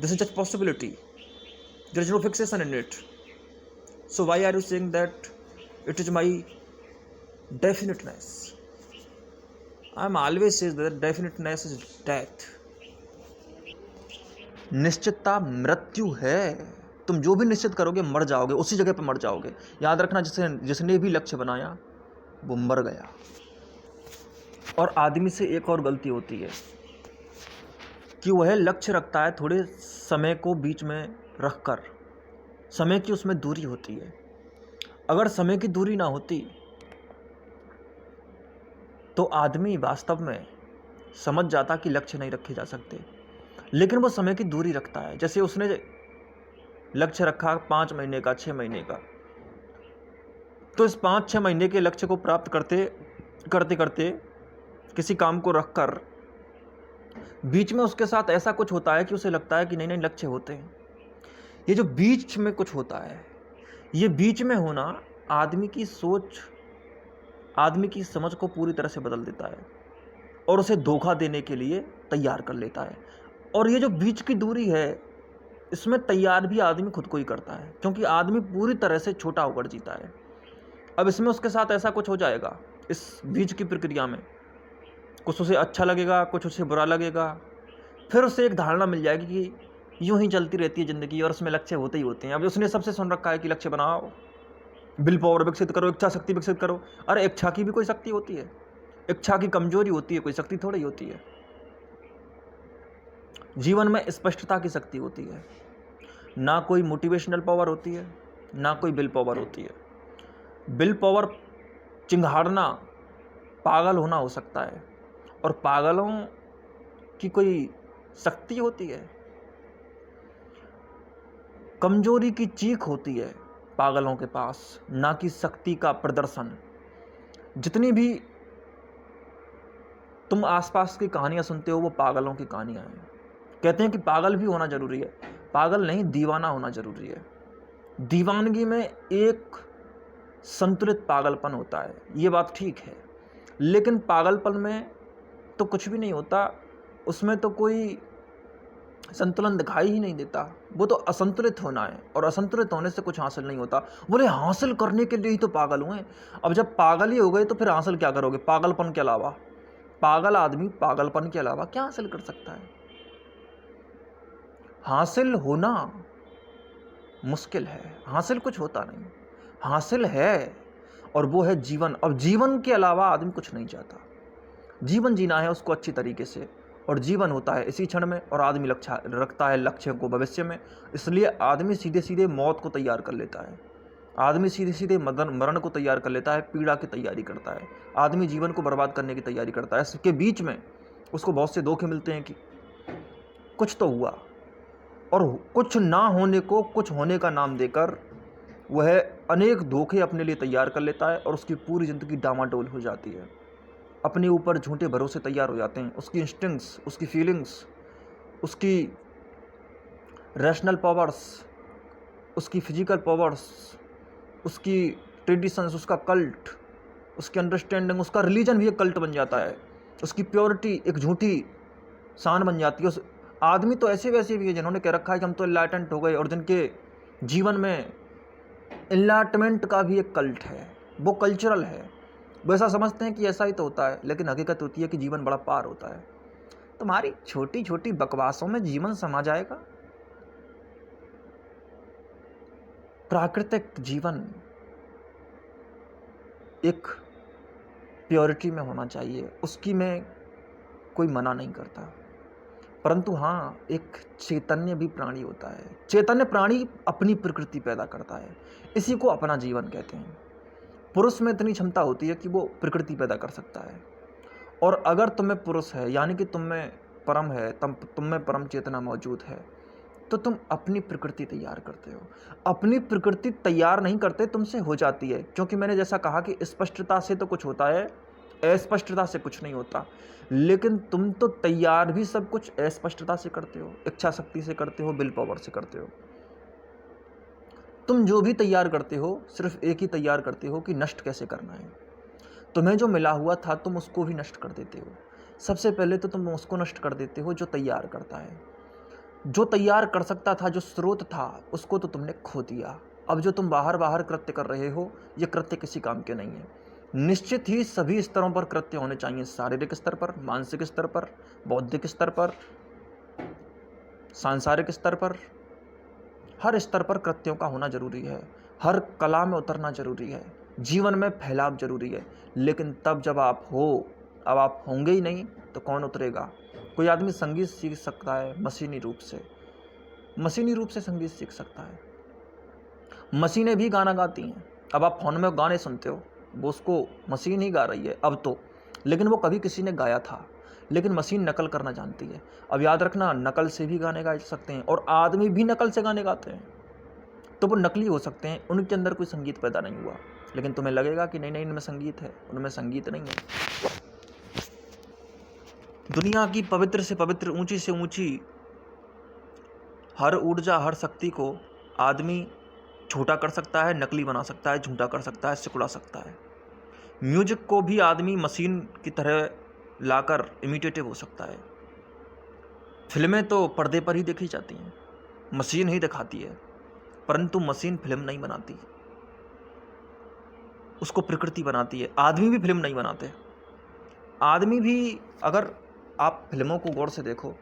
This is just possibility, there is no fixation in it. So why are you saying that it is my definiteness? I am always says that definiteness is death. निश्चितता मृत्यु है। तुम जो भी निश्चित करोगे मर जाओगे, उसी जगह पर मर जाओगे। याद रखना, जिसने भी लक्ष्य बनाया वो मर गया। और आदमी से एक और गलती होती है कि वह लक्ष्य रखता है थोड़े समय को बीच में रखकर। समय की उसमें दूरी होती है। अगर समय की दूरी ना होती तो आदमी वास्तव में समझ जाता कि लक्ष्य नहीं रखे जा सकते, लेकिन वो समय की दूरी रखता है। जैसे उसने लक्ष्य रखा 5 महीने का, 6 महीने का, तो इस 5-6 महीने के लक्ष्य को प्राप्त करते करते किसी काम को रखकर बीच में उसके साथ ऐसा कुछ होता है कि उसे लगता है कि नहीं लक्ष्य होते हैं। ये जो बीच में कुछ होता है, ये बीच में होना आदमी की सोच, आदमी की समझ को पूरी तरह से बदल देता है और उसे धोखा देने के लिए तैयार कर लेता है। और ये जो बीच की दूरी है, इसमें तैयार भी आदमी खुद को ही करता है, क्योंकि आदमी पूरी तरह से छोटा होकर जीता है। अब इसमें उसके साथ ऐसा कुछ हो जाएगा, इस बीच की प्रक्रिया में कुछ उसे अच्छा लगेगा, कुछ उसे बुरा लगेगा। फिर उसे एक धारणा मिल जाएगी कि यूं ही चलती रहती है ज़िंदगी और उसमें लक्ष्य होते ही होते हैं। अब उसने सबसे सुन रखा है कि लक्ष्य बनाओ, विल पावर विकसित करो, इच्छा शक्ति विकसित करो। अरे इच्छा की भी कोई शक्ति होती है? इच्छा की कमजोरी होती है, कोई शक्ति थोड़ी होती है। जीवन में स्पष्टता की शक्ति होती है, ना कोई मोटिवेशनल पावर होती है, ना कोई विल पावर होती है। विल पावर चिंघाड़ना, पागल होना हो सकता है, और पागलों की कोई शक्ति होती है? कमजोरी की चीख होती है पागलों के पास, ना कि शक्ति का प्रदर्शन। जितनी भी तुम आसपास की कहानियां सुनते हो वो पागलों की कहानियां हैं। कहते हैं कि पागल भी होना जरूरी है, पागल नहीं, दीवाना होना जरूरी है। दीवानगी में एक संतुलित पागलपन होता है, ये बात ठीक है, लेकिन पागलपन में तो कुछ भी नहीं होता, उसमें तो कोई संतुलन दिखाई ही नहीं देता। वो तो असंतुलित होना है, और असंतुलित होने से कुछ हासिल नहीं होता। बोले हासिल करने के लिए ही तो पागल हुए। अब जब पागल ही हो गए तो फिर हासिल क्या करोगे? पागलपन के अलावा, पागल आदमी पागलपन के अलावा क्या हासिल कर सकता है? हासिल होना मुश्किल है, हासिल कुछ होता नहीं, हासिल है, और वो है जीवन। अब जीवन के अलावा आदमी कुछ नहीं चाहता। जीवन जीना है उसको अच्छी तरीके से, और जीवन होता है इसी क्षण में, और आदमी लक्ष्य रखता है लक्ष्य को भविष्य में। इसलिए आदमी सीधे सीधे मौत को तैयार कर लेता है, आदमी सीधे सीधे मरण को तैयार कर लेता है, पीड़ा की तैयारी करता है, आदमी जीवन को बर्बाद करने की तैयारी करता है। इसके बीच में उसको बहुत से धोखे मिलते हैं कि कुछ तो हुआ, और कुछ ना होने को कुछ होने का नाम देकर वह अनेक धोखे अपने लिए तैयार कर लेता है, और उसकी पूरी ज़िंदगी डामाडोल हो जाती है। अपने ऊपर झूठे भरोसे तैयार हो जाते हैं, उसकी इंस्टिंक्ट्स, उसकी फीलिंग्स, उसकी रैशनल पावर्स, उसकी फिजिकल पावर्स, उसकी ट्रेडिशंस, उसका कल्ट, उसकी अंडरस्टैंडिंग, उसका रिलीजन भी एक कल्ट बन जाता है, उसकी प्योरिटी एक झूठी शान बन जाती है। उस आदमी तो ऐसे वैसे भी है जिन्होंने कह रखा है कि हम तो इनलाइटेंट हो गए, और जिनके जीवन में इनलाइटमेंट का भी एक कल्ट है, वो कल्चरल है। वो ऐसा समझते हैं कि ऐसा ही तो होता है, लेकिन हकीकत होती है कि जीवन बड़ा पार होता है। तुम्हारी छोटी छोटी बकवासों में जीवन समा जाएगा। प्राकृतिक जीवन एक प्योरिटी में होना चाहिए, उसकी मैं कोई मना नहीं करता, परंतु हाँ, एक चैतन्य भी प्राणी होता है। चैतन्य प्राणी अपनी प्रकृति पैदा करता है, इसी को अपना जीवन कहते हैं। पुरुष में इतनी क्षमता होती है कि वो प्रकृति पैदा कर सकता है, और अगर तुम में पुरुष है, यानी कि तुम में परम है, तुम में परम चेतना मौजूद है, तो तुम अपनी प्रकृति तैयार करते हो। अपनी प्रकृति तैयार नहीं करते, तुमसे हो जाती है, क्योंकि मैंने जैसा कहा कि स्पष्टता से तो कुछ होता है, अस्पष्टता से कुछ नहीं होता। लेकिन तुम तो तैयार भी सब कुछ अस्पष्टता से करते हो, इच्छा शक्ति से करते हो, विल पावर से करते हो। तुम जो भी तैयार करते हो सिर्फ एक ही तैयार करते हो कि नष्ट कैसे करना है। तुम्हें जो मिला हुआ था तुम उसको भी नष्ट कर देते हो। सबसे पहले तो तुम उसको नष्ट कर देते हो जो तैयार करता है। जो तैयार कर सकता था, जो स्रोत था, उसको तो तुमने खो दिया। अब जो तुम बाहर बाहर कृत्य कर रहे हो, ये कृत्य किसी काम के नहीं है। निश्चित ही सभी स्तरों पर कृत्य होने चाहिए, शारीरिक स्तर पर, मानसिक स्तर पर, बौद्धिक स्तर पर, सांसारिक स्तर पर, हर स्तर पर कृत्यों का होना जरूरी है। हर कला में उतरना जरूरी है, जीवन में फैलाव जरूरी है। लेकिन तब जब आप हो, अब आप होंगे ही नहीं तो कौन उतरेगा? कोई आदमी संगीत सीख सकता है मशीनी रूप से, मशीनी रूप से संगीत सीख सकता है। मशीनें भी गाना गाती हैं। अब आप फोन में गाने सुनते हो, वो उसको मशीन ही गा रही है अब तो, लेकिन वो कभी किसी ने गाया था। लेकिन मशीन नकल करना जानती है। अब याद रखना, नकल से भी गाने गा सकते हैं, और आदमी भी नकल से गाने गाते हैं, तो वो नकली हो सकते हैं, उनके अंदर कोई संगीत पैदा नहीं हुआ। लेकिन तुम्हें लगेगा कि नहीं नहीं, इनमें संगीत है, उनमें संगीत नहीं है। दुनिया की पवित्र से पवित्र, ऊंची से ऊंची हर ऊर्जा, हर शक्ति को आदमी छोटा कर सकता है, नकली बना सकता है, झूठा कर सकता है, सिकुड़ा सकता है। म्यूजिक को भी आदमी मशीन की तरह लाकर इमिटेटिव हो सकता है। फिल्में तो पर्दे पर ही देखी जाती हैं, मशीन ही दिखाती है, परंतु मशीन फिल्म नहीं बनाती, उसको प्रकृति बनाती है। आदमी भी फिल्म नहीं बनाते। आदमी भी, अगर आप फिल्मों को गौर से देखो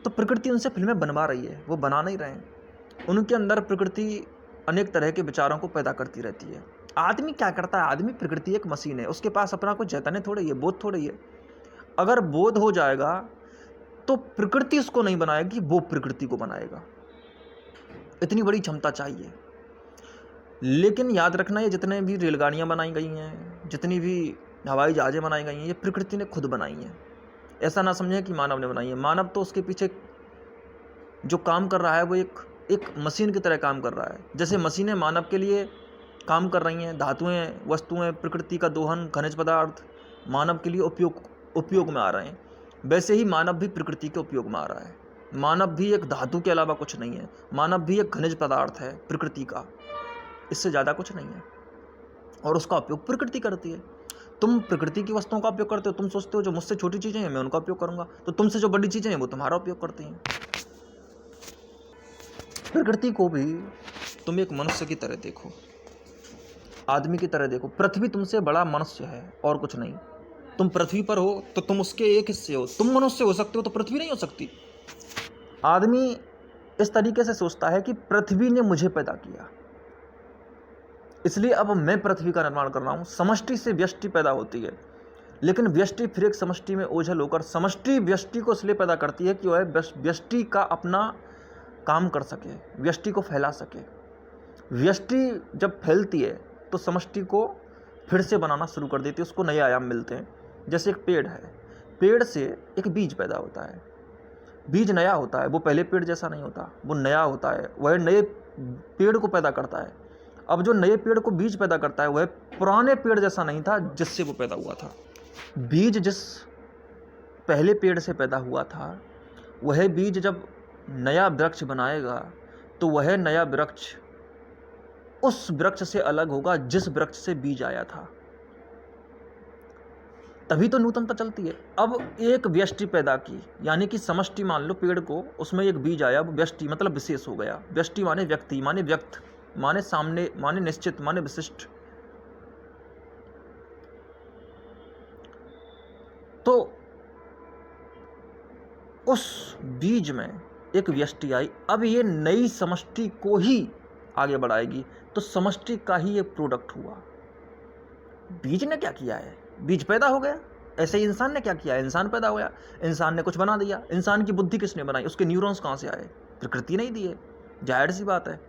तो प्रकृति उनसे फिल्में बनवा रही है, वो बना नहीं रहे हैं। उनके अंदर प्रकृति अनेक तरह के विचारों को पैदा करती रहती है। आदमी क्या करता है? आदमी प्रकृति एक मशीन है, उसके पास अपना कोई चैतन्य थोड़ा ही है, बोध थोड़ा ही है। अगर बोध हो जाएगा तो प्रकृति उसको नहीं बनाएगी, वो प्रकृति को बनाएगा। इतनी बड़ी क्षमता चाहिए। लेकिन याद रखना, ये जितने भी रेलगाड़ियाँ बनाई गई हैं, जितनी भी हवाई जहाज़ें बनाई गई हैं, ये प्रकृति ने खुद बनाई हैं। ऐसा ना समझें कि मानव ने बनाई है। मानव तो उसके पीछे जो काम कर रहा है वो एक मशीन की तरह काम कर रहा है। जैसे मशीनें मानव के लिए काम कर रही हैं, धातुएं, वस्तुएं, प्रकृति का दोहन, खनिज पदार्थ मानव के लिए उपयोग में आ रहे हैं, वैसे ही मानव भी प्रकृति के उपयोग में आ रहा है। मानव भी एक धातु के अलावा कुछ नहीं है, मानव भी एक खनिज पदार्थ है प्रकृति का, इससे ज़्यादा कुछ नहीं है, और उसका उपयोग प्रकृति करती है। तुम प्रकृति की वस्तुओं का उपयोग करते हो, तुम सोचते हो जो मुझसे छोटी चीज़ें हैं मैं उनका उपयोग करूंगा, तो तुमसे जो बड़ी चीज़ें हैं वो तुम्हारा उपयोग करती हैं। प्रकृति को भी तुम एक मनुष्य की तरह देखो, आदमी की तरह देखो। पृथ्वी तुमसे बड़ा मनुष्य है और कुछ नहीं। तुम पृथ्वी पर हो तो तुम उसके एक हिस्से हो। तुम मनुष्य हो सकते हो तो पृथ्वी नहीं हो सकती। आदमी इस तरीके से सोचता है कि पृथ्वी ने मुझे पैदा किया, इसलिए अब मैं पृथ्वी का निर्माण कर रहा हूं। समष्टि से व्यष्टि पैदा होती है, लेकिन व्यष्टि फिर एक समष्टि में ओझल होकर समष्टि व्यष्टि को इसलिए पैदा करती है कि वह व्यष्टि का अपना काम कर सके, व्यष्टि को फैला सके। व्यष्टि जब फैलती है तो समष्टि को फिर से बनाना शुरू कर देती है, उसको नए आयाम मिलते हैं। जैसे एक पेड़ है, पेड़ से एक बीज पैदा होता है, बीज नया होता है, वो पहले पेड़ जैसा नहीं होता, वो नया होता है, वह नए पेड़ को पैदा करता है। अब जो नए पेड़ को बीज पैदा करता है वह पुराने पेड़ जैसा नहीं था जिससे वो पैदा हुआ था। बीज जिस पहले पेड़ से पैदा हुआ था, वह बीज जब नया वृक्ष बनाएगा तो वह नया वृक्ष उस वृक्ष से अलग होगा जिस वृक्ष से बीज आया था। तभी तो नूतनता चलती है। अब एक व्यष्टि पैदा की, यानी कि समष्टि मान लो पेड़ को, उसमें एक बीज आया, अब व्यष्टि मतलब विशेष हो गया। व्यष्टि माने व्यक्ति, माने व्यक्त, माने सामने, माने निश्चित, माने विशिष्ट। तो उस बीज में एक व्यष्टि आई, अब ये नई समष्टि को ही आगे बढ़ाएगी, तो समष्टि का ही एक प्रोडक्ट हुआ। बीज ने क्या किया है? बीज पैदा हो गया। ऐसे ही इंसान ने क्या किया है? इंसान पैदा हो गया, इंसान ने कुछ बना दिया। इंसान की बुद्धि किसने बनाई? उसके न्यूरॉन्स कहाँ से आए? प्रकृति नहीं दिए, जाहिर सी बात है।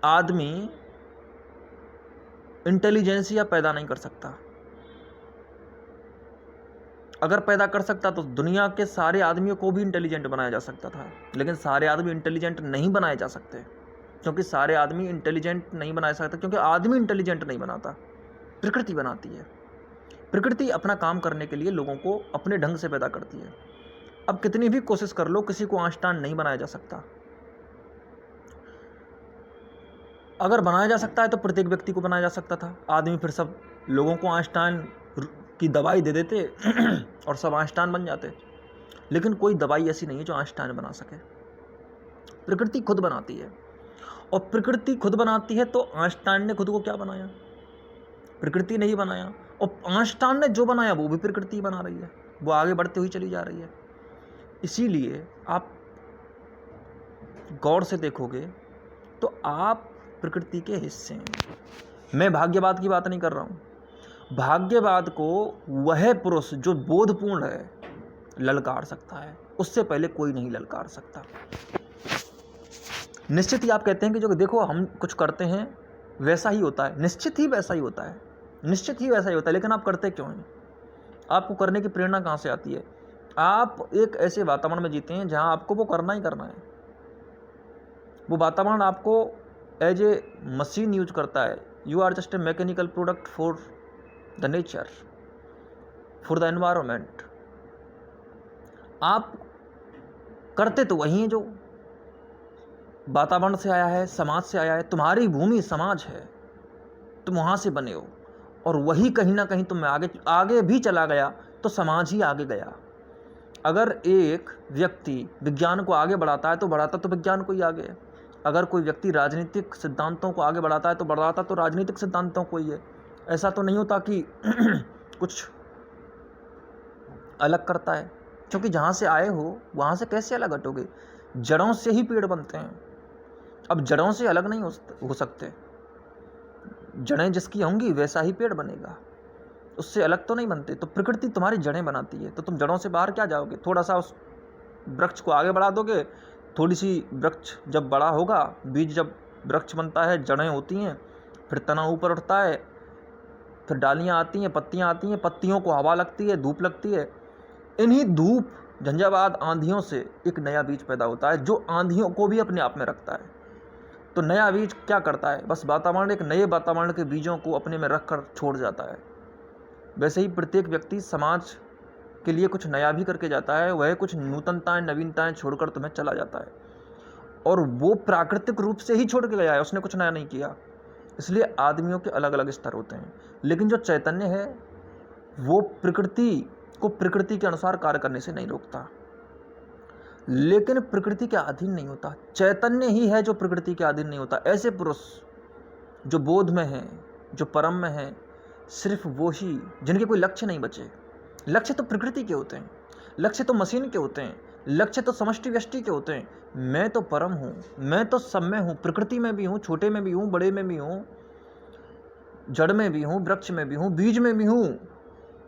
आदमी इंटेलिजेंसिया पैदा नहीं कर सकता। अगर पैदा कर सकता तो दुनिया के सारे आदमियों को भी इंटेलिजेंट बनाया जा सकता था, लेकिन सारे आदमी इंटेलिजेंट नहीं बनाए जा सकते, क्योंकि सारे आदमी इंटेलिजेंट नहीं बनाया सकता, क्योंकि आदमी इंटेलिजेंट नहीं बनाता, प्रकृति बनाती है। प्रकृति अपना काम करने के लिए लोगों को अपने ढंग से पैदा करती है। अब कितनी भी कोशिश कर लो, किसी को आइंस्टाइन नहीं बनाया जा सकता। अगर बनाया जा सकता है तो प्रत्येक व्यक्ति को बनाया जा सकता था। आदमी फिर सब लोगों को आइंस्टाइन की दवाई दे देते और सब आइंस्टाइन बन जाते। लेकिन कोई दवाई ऐसी नहीं है जो आइंस्टाइन बना सके। प्रकृति खुद बनाती है, और प्रकृति खुद बनाती है तो आइंस्टाइन ने खुद को क्या बनाया? प्रकृति नहीं बनाया। और आइंस्टाइन ने जो बनाया वो भी प्रकृति बना रही है, वो आगे बढ़ती हुई चली जा रही है। इसीलिए आप गौर से देखोगे तो आप प्रकृति के हिस्से हैं। मैं भाग्यवाद की बात नहीं कर रहा हूँ। भाग्यवाद को वह पुरुष जो बोधपूर्ण है ललकार सकता है, उससे पहले कोई नहीं ललकार सकता। निश्चित ही आप कहते हैं कि जो देखो हम कुछ करते हैं वैसा ही होता है, निश्चित ही वैसा ही होता है, निश्चित ही वैसा ही होता है, लेकिन आप करते क्यों हैं? आपको करने की प्रेरणा कहाँ से आती है? आप एक ऐसे वातावरण में जीते हैं जहाँ आपको वो करना ही करना है। वो वातावरण आपको एज ए मशीन यूज करता है। You are just a mechanical product for the nature, for the environment. आप करते तो वही हैं जो वातावरण से आया है, समाज से आया है। तुम्हारी भूमि समाज है, तुम वहाँ से बने हो, और वही कहीं ना कहीं तुम आगे आगे भी चला गया तो समाज ही आगे गया। अगर एक व्यक्ति विज्ञान को आगे बढ़ाता है तो बढ़ाता तो विज्ञान को ही आगे है। अगर कोई व्यक्ति राजनीतिक सिद्धांतों को आगे बढ़ाता है तो बढ़ाता तो राजनीतिक सिद्धांतों को ही है। ऐसा तो नहीं होता कि कुछ अलग करता है, क्योंकि जहाँ से आए हो वहाँ से कैसे अलग हटोगे? जड़ों से ही पेड़ बनते हैं। अब जड़ों से अलग नहीं हो सकते। जड़ें जिसकी होंगी वैसा ही पेड़ बनेगा, उससे अलग तो नहीं बनते। तो प्रकृति तुम्हारी जड़ें बनाती है, तो तुम जड़ों से बाहर क्या जाओगे? थोड़ा सा उस वृक्ष को आगे बढ़ा दोगे, थोड़ी सी वृक्ष जब बड़ा होगा, बीज जब वृक्ष बनता है, जड़ें होती हैं, फिर तना ऊपर उठता है, फिर डालियाँ आती हैं, पत्तियाँ आती हैं, पत्तियों को हवा लगती है, धूप लगती है। इन्हीं धूप, झंझावात, आंधियों से एक नया बीज पैदा होता है, जो आंधियों को भी अपने आप में रखता है। तो नया बीज क्या करता है? बस वातावरण, एक नए वातावरण के बीजों को अपने में रख कर छोड़ जाता है। वैसे ही प्रत्येक व्यक्ति समाज के लिए कुछ नया भी करके जाता है। वह कुछ नूतनताएं, नवीनताएं छोड़कर तुम्हें चला जाता है, और वो प्राकृतिक रूप से ही छोड़ के गया है, उसने कुछ नया नहीं किया। इसलिए आदमियों के अलग अलग स्तर होते हैं, लेकिन जो चैतन्य है वो प्रकृति को प्रकृति के अनुसार कार्य करने से नहीं रोकता, लेकिन प्रकृति के अधीन नहीं होता। चैतन्य ही है जो प्रकृति के अधीन नहीं होता। ऐसे पुरुष जो बोध में हैं, जो परम में हैं, सिर्फ वो ही जिनके कोई लक्ष्य नहीं बचे। लक्ष्य तो प्रकृति के होते हैं, लक्ष्य तो मशीन के होते हैं, लक्ष्य तो समष्टि व्यष्टि के होते हैं। मैं तो परम हूँ, मैं तो सब में हूँ, प्रकृति में भी हूँ, छोटे में भी हूँ, बड़े में भी हूँ, जड़ में भी हूँ, वृक्ष में भी हूँ, बीज में भी हूँ,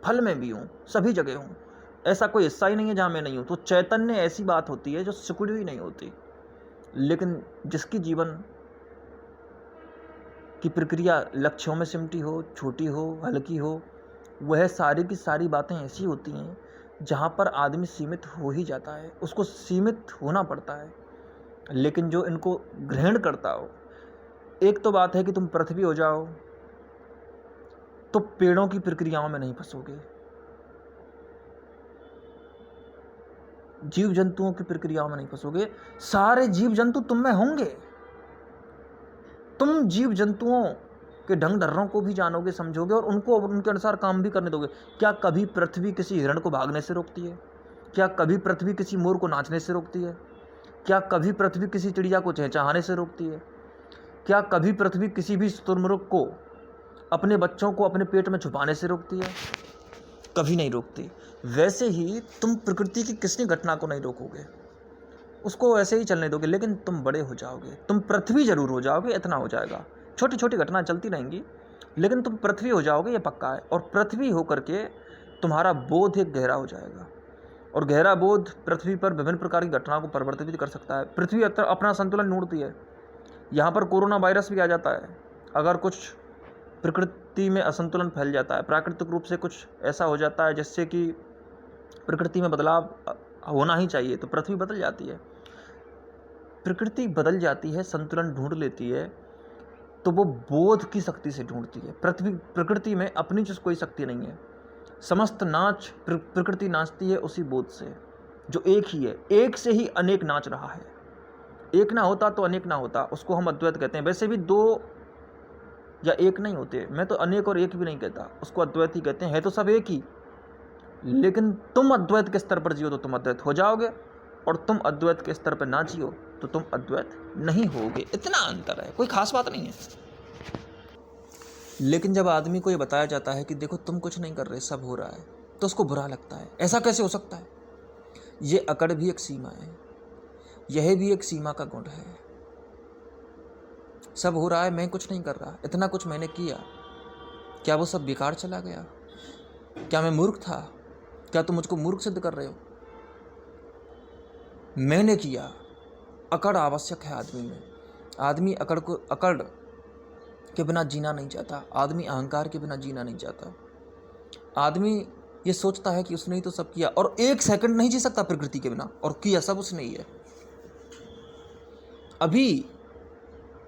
फल में भी हूँ, सभी जगह हूँ। ऐसा कोई हिस्सा ही नहीं है जहाँ मैं नहीं हूँ। तो चैतन्य ऐसी बात होती है जो सिकुड़ी हुई नहीं होती, लेकिन जिसकी जीवन की प्रक्रिया लक्ष्यों में सिमटी हो, छोटी हो, हल्की हो, वह सारी की सारी बातें ऐसी होती हैं जहाँ पर आदमी सीमित हो ही जाता है, उसको सीमित होना पड़ता है। लेकिन जो इनको ग्रहण करता हो, एक तो बात है कि तुम पृथ्वी हो जाओ तो पेड़ों की प्रक्रियाओं में नहीं फंसोगे, जीव जंतुओं की प्रक्रियाओं में नहीं फंसोगे। सारे जीव जंतु तुम में होंगे, तुम जीव जंतुओं के ढंग ढर्रों को भी जानोगे, समझोगे, और उनको उनके अनुसार काम भी करने दोगे। क्या कभी पृथ्वी किसी हिरण को भागने से रोकती है? क्या कभी पृथ्वी किसी मोर को नाचने से रोकती है? क्या कभी पृथ्वी किसी चिड़िया को चहचहाने से रोकती है? क्या कभी पृथ्वी किसी भी शुतुरमुर्ग को अपने बच्चों को अपने पेट में छुपाने से रोकती है? कभी नहीं रोकती। वैसे ही तुम प्रकृति की किसी घटना को नहीं रोकोगे, उसको वैसे ही चलने दोगे, लेकिन तुम बड़े हो जाओगे, तुम पृथ्वी जरूर हो जाओगे, इतना हो जाएगा। छोटी छोटी घटनाएं चलती रहेंगी, लेकिन तुम पृथ्वी हो जाओगे, ये पक्का है। और पृथ्वी होकर के तुम्हारा बोध एक गहरा हो जाएगा, और गहरा बोध पृथ्वी पर विभिन्न प्रकार की घटनाओं को परिवर्तित भी कर सकता है। पृथ्वी अपना संतुलन ढूंढती है। यहाँ पर कोरोना वायरस भी आ जाता है अगर कुछ प्रकृति में असंतुलन फैल जाता है, प्राकृतिक रूप से कुछ ऐसा हो जाता है जिससे कि प्रकृति में बदलाव होना ही चाहिए, तो पृथ्वी बदल जाती है। प्रकृति बदल जाती है, संतुलन ढूंढ लेती है, तो वो बोध की शक्ति से ढूंढती है। प्रकृति में अपनी जो कोई शक्ति नहीं है। समस्त नाच प्रकृति नाचती है उसी बोध से, जो एक ही है। एक से ही अनेक नाच रहा है, एक ना होता तो अनेक ना होता, उसको हम अद्वैत कहते हैं। वैसे भी दो या एक नहीं होते, मैं तो अनेक और एक भी नहीं कहता, उसको अद्वैत ही कहते हैं। है तो सब एक ही, लेकिन तुम अद्वैत के स्तर पर जियो तो तुम अद्वैत हो जाओगे, और तुम अद्वैत के स्तर पर ना जियो तो तुम अद्वैत नहीं होगे। इतना अंतर है, कोई खास बात नहीं है। लेकिन जब आदमी को ये बताया जाता है कि देखो तुम कुछ नहीं कर रहे, सब हो रहा है, तो उसको बुरा लगता है। ऐसा कैसे हो सकता है? ये अकड़ भी एक सीमा है, यह भी एक सीमा का गुण है। सब हो रहा है, मैं कुछ नहीं कर रहा, इतना कुछ मैंने किया, क्या वो सब बेकार चला गया? क्या मैं मूर्ख था? क्या तुम मुझको मूर्ख सिद्ध कर रहे हो? मैंने किया। अकड़ आवश्यक है आदमी में। आदमी अकड़ के बिना जीना नहीं चाहता, आदमी अहंकार के बिना जीना नहीं चाहता। आदमी ये सोचता है कि उसने ही तो सब किया, और एक सेकंड नहीं जी सकता प्रकृति के बिना, और किया सब उसने ही है। अभी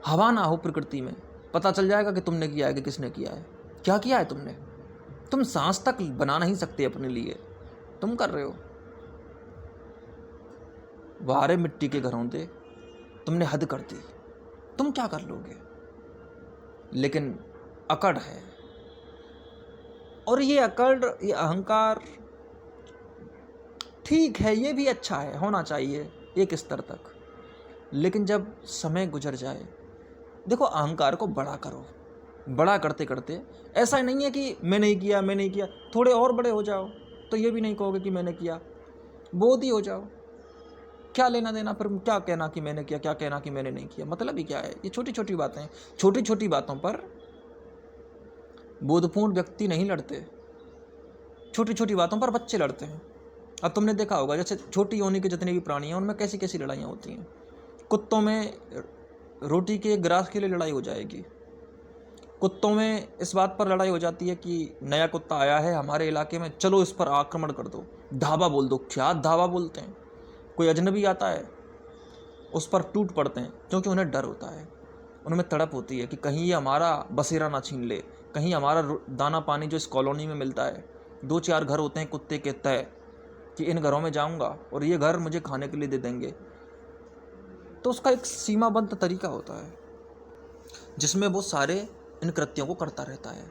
हवा ना हो प्रकृति में, पता चल जाएगा कि तुमने किया है कि किसने किया है। क्या किया है तुमने? तुम सांस तक बना नहीं सकते अपने लिए, तुम कर रहे हो। वारे मिट्टी के घरों दे, तुमने हद कर दी, तुम क्या कर लोगे? लेकिन अकड़ है, और ये अकड़, ये अहंकार ठीक है, ये भी अच्छा है, होना चाहिए एक स्तर तक। लेकिन जब समय गुजर जाए, देखो अहंकार को बड़ा करो, बड़ा करते करते ऐसा नहीं है कि मैं नहीं किया, थोड़े और बड़े हो जाओ तो ये भी नहीं कहोगे कि मैंने किया, बोध ही हो जाओ। क्या लेना देना, फिर क्या कहना कि मैंने किया, क्या कहना कि मैंने नहीं किया, मतलब ही क्या है? ये छोटी छोटी बातें, छोटी छोटी बातों पर बोधपूर्ण व्यक्ति नहीं लड़ते, छोटी छोटी बातों पर बच्चे लड़ते हैं। अब तुमने देखा होगा, जैसे छोटी योनि के जितने भी प्राणी हैं उनमें कैसी कैसी लड़ाइयाँ होती हैं। कुत्तों में रोटी के एक गिलास के लिए लड़ाई हो जाएगी, कुत्तों में इस बात पर लड़ाई हो जाती है कि नया कुत्ता आया है हमारे इलाके में, चलो इस पर आक्रमण कर दो, धावा बोल दो। क्या धावा बोलते हैं? कोई अजनबी आता है उस पर टूट पड़ते हैं, क्योंकि उन्हें डर होता है, उनमें तड़प होती है कि कहीं ये हमारा बसेरा ना छीन ले, कहीं हमारा दाना पानी जो इस कॉलोनी में मिलता है, 2-4 घर होते हैं कुत्ते के तय, कि इन घरों में जाऊंगा और ये घर मुझे खाने के लिए दे देंगे। तो उसका एक सीमाबद्ध तरीका होता है जिसमें वो सारे इन कृत्यों को करता रहता है।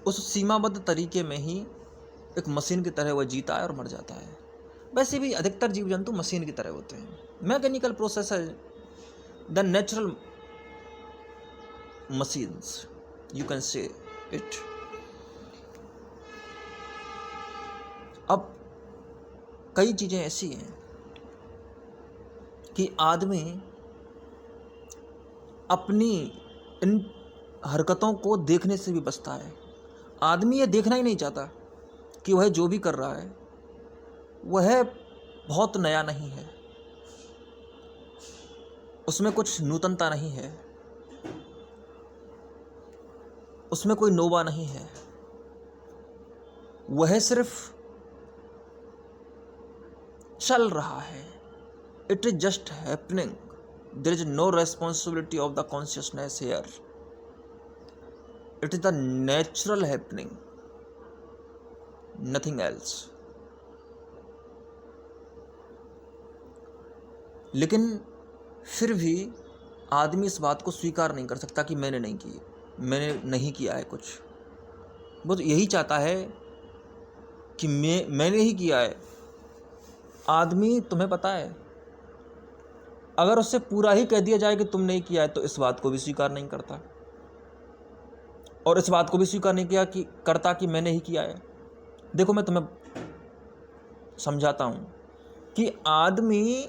उस सीमाबद्ध तरीके में ही एक मशीन की तरह वह जीता है और मर जाता है। वैसे भी अधिकतर जीव जंतु मशीन की तरह होते हैं। मैकेनिकल प्रोसेस है, the natural machines, you can say it. अब कई चीज़ें ऐसी हैं कि आदमी अपनी इन हरकतों को देखने से भी बचता है। आदमी ये देखना ही नहीं चाहता कि वह जो भी कर रहा है वह बहुत नया नहीं है, उसमें कुछ नूतनता नहीं है, उसमें कोई नोवा नहीं है, वह सिर्फ चल रहा है। It is just happening, there is no responsibility of the consciousness here, it is the natural happening, nothing else. लेकिन फिर भी आदमी इस बात को स्वीकार नहीं कर सकता कि मैंने नहीं किया है कुछ। वो तो यही चाहता है कि मैंने ही किया है। आदमी, तुम्हें पता है, अगर उससे पूरा ही कह दिया जाए कि तुम नहीं किया है तो इस बात को भी स्वीकार नहीं करता, और इस बात को भी स्वीकार नहीं करता कि मैंने ही किया है। देखो मैं तुम्हें समझाता हूँ कि आदमी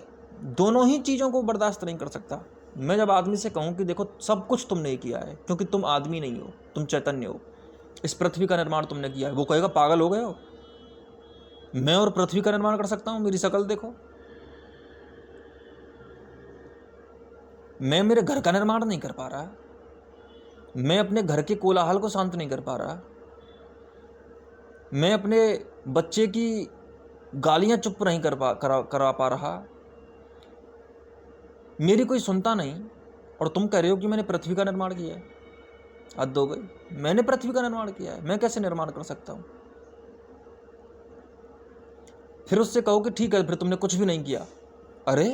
दोनों ही चीज़ों को बर्दाश्त नहीं कर सकता। मैं जब आदमी से कहूँ कि देखो सब कुछ तुमने ही किया है, क्योंकि तुम आदमी नहीं हो, तुम चैतन्य हो, इस पृथ्वी का निर्माण तुमने किया है, वो कहेगा पागल हो गए हो, मैं और पृथ्वी का निर्माण कर सकता हूँ? मेरी शक्ल देखो, मैं मेरे घर का निर्माण नहीं कर पा रहा, मैं अपने घर के कोलाहल को शांत नहीं कर पा रहा, मैं अपने बच्चे की गालियां चुप नहीं करा पा रहा, मेरी कोई सुनता नहीं, और तुम कह रहे हो कि मैंने पृथ्वी का निर्माण किया है। हद हो गई, मैंने पृथ्वी का निर्माण किया है, मैं कैसे निर्माण कर सकता हूं? फिर उससे कहो कि ठीक है, फिर तुमने कुछ भी नहीं किया। अरे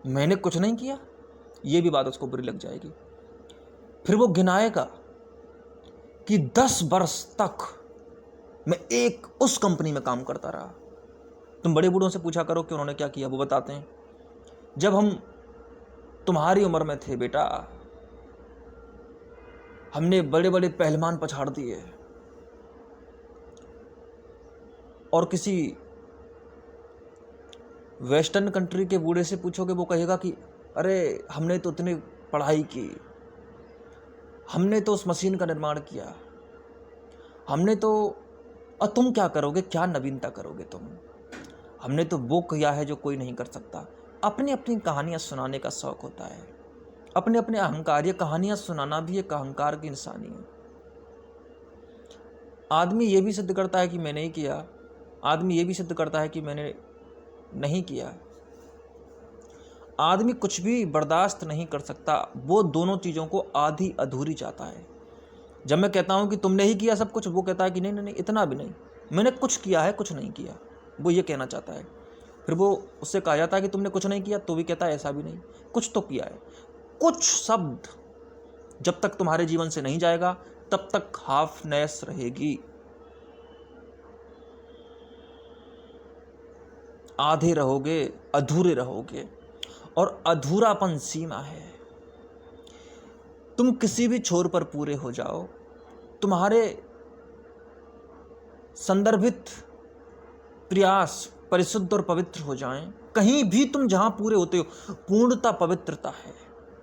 मैंने कुछ नहीं किया, ये भी बात उसको बुरी लग जाएगी। फिर वो गिनाएगा कि 10 वर्ष तक मैं एक उस कंपनी में काम करता रहा। तुम बड़े बूढ़ों से पूछा करो कि उन्होंने क्या किया, वो बताते हैं, जब हम तुम्हारी उम्र में थे बेटा, हमने बड़े बड़े पहलवान पछाड़ दिए। और किसी वेस्टर्न कंट्री के बूढ़े से पूछोगे, वो कहेगा कि अरे हमने तो इतनी पढ़ाई की, हमने तो उस मशीन का निर्माण किया, हमने तो, और तुम क्या करोगे, क्या नवीनता करोगे तुम? हमने तो वो किया है जो कोई नहीं कर सकता। अपनी अपनी कहानियाँ सुनाने का शौक होता है, अपने अपने अहंकार। ये कहानियाँ सुनाना भी एक अहंकार की निशानी है। आदमी ये भी सिद्ध करता है कि मैंने ही किया, आदमी ये भी सिद्ध करता है कि मैंने नहीं किया। आदमी कुछ भी बर्दाश्त नहीं कर सकता, वो दोनों चीज़ों को आधी अधूरी चाहता है। जब मैं कहता हूँ कि तुमने ही किया सब कुछ, वो कहता है कि नहीं नहीं नहीं, इतना भी नहीं, मैंने कुछ किया है, कुछ नहीं किया, वो ये कहना चाहता है। फिर वो उससे कहा जाता है कि तुमने कुछ नहीं किया, तो भी कहता है ऐसा भी नहीं, कुछ तो किया है। कुछ शब्द जब तक तुम्हारे जीवन से नहीं जाएगा तब तक हाफनेस रहेगी, आधे रहोगे, अधूरे रहोगे, और अधूरापन सीमा है। तुम किसी भी छोर पर पूरे हो जाओ, तुम्हारे संदर्भित प्रयास परिशुद्ध और पवित्र हो जाएं, कहीं भी तुम जहां पूरे होते हो, पूर्णता पवित्रता है,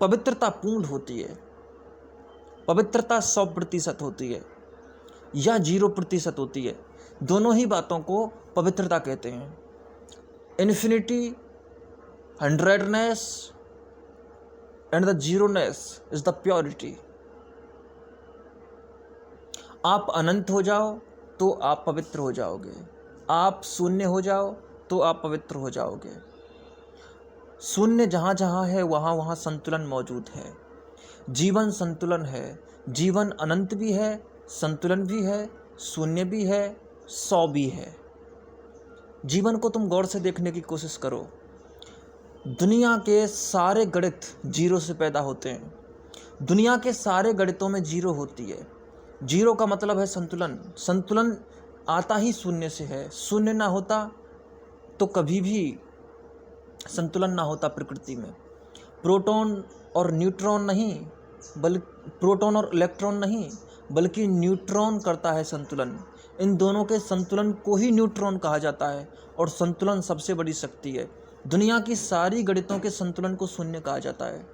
पवित्रता पूर्ण होती है। पवित्रता 100% होती है या 0% होती है, दोनों ही बातों को पवित्रता कहते हैं। Infinity, hundredness and the zeroness is the purity. आप अनंत हो जाओ तो आप पवित्र हो जाओगे, आप शून्य हो जाओ तो आप पवित्र हो जाओगे। शून्य जहाँ जहाँ है वहाँ वहाँ संतुलन मौजूद है। जीवन संतुलन है, जीवन अनंत भी है, संतुलन भी है, शून्य भी है, 100 भी है। जीवन को तुम गौर से देखने की कोशिश करो। दुनिया के सारे गणित जीरो से पैदा होते हैं, दुनिया के सारे गणितों में जीरो होती है। जीरो का मतलब है संतुलन, संतुलन आता ही शून्य से है। शून्य ना होता तो कभी भी संतुलन ना होता प्रकृति में। प्रोटॉन और न्यूट्रॉन नहीं, बल्कि प्रोटॉन और इलेक्ट्रॉन नहीं, बल्कि न्यूट्रॉन करता है संतुलन। इन दोनों के संतुलन को ही न्यूट्रॉन कहा जाता है, और संतुलन सबसे बड़ी शक्ति है। दुनिया की सारी गणितों के संतुलन को शून्य कहा जाता है,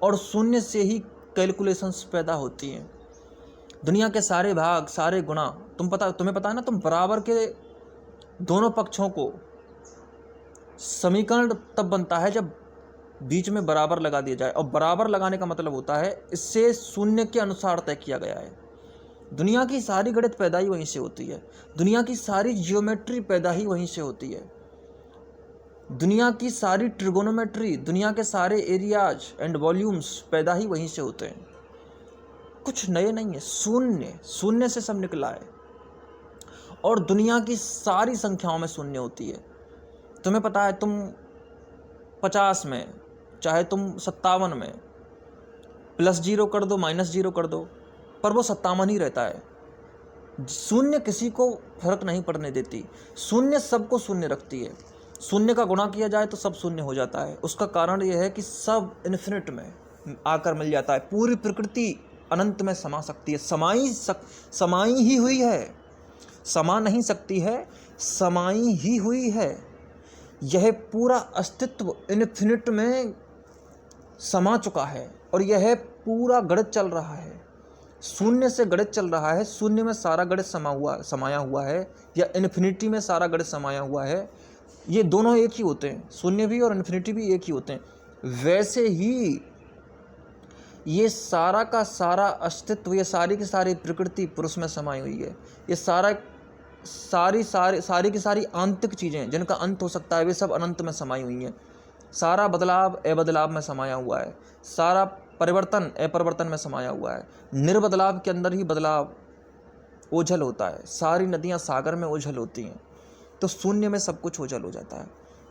और शून्य से ही कैलकुलेशंस पैदा होती हैं। दुनिया के सारे भाग, सारे गुणा, तुम्हें पता है ना, तुम बराबर के दोनों पक्षों को, समीकरण तब बनता है जब बीच में बराबर लगा दिया जाए, और बराबर लगाने का मतलब होता है इससे शून्य के अनुसार तय किया गया है। दुनिया की सारी गणित पैदा ही वहीं से होती है, दुनिया की सारी जियोमेट्री पैदा ही वहीं से होती है, दुनिया की सारी ट्रिगोनोमेट्री, दुनिया के सारे एरियाज एंड वॉल्यूम्स पैदा ही वहीं से होते हैं। कुछ नए नहीं है, शून्य से सब निकला है। और दुनिया की सारी संख्याओं में शून्य होती है। तुम्हें पता है, तुम 50 में, चाहे तुम 57 में, +0 कर दो, -0 कर दो, पर वो 57 ही रहता है। शून्य किसी को फर्क नहीं पड़ने देती, शून्य सबको शून्य रखती है। शून्य का गुणा किया जाए तो सब शून्य हो जाता है। उसका कारण यह है कि सब इन्फिनिट में आकर मिल जाता है। पूरी प्रकृति अनंत में समा सकती है, समाई ही हुई है, समा नहीं सकती है, समाई ही हुई है। यह पूरा अस्तित्व इन्फिनिट में समा चुका है, और यह पूरा गणित चल रहा है, शून्य से गणित चल रहा है। शून्य में सारा गणित समाया हुआ है, या इन्फिनिटी में सारा गणित समाया हुआ है। ये दोनों एक ही होते हैं, शून्य भी और इन्फिनिटी भी एक ही होते हैं। वैसे ही ये सारा का सारा अस्तित्व, ये सारी की सारी प्रकृति पुरुष में समाई हुई है। ये सारी की सारी आंतरिक चीज़ें जिनका अंत हो सकता है, वे सब अनंत में समाई हुई हैं। सारा बदलाव अबदलाव में समाया हुआ है, सारा परिवर्तन अपरिवर्तन में समाया हुआ है। निर्बदलाव के अंदर ही बदलाव ओझल होता है, सारी नदियाँ सागर में ओझल होती हैं, तो शून्य में सब कुछ ओझल हो जाता है।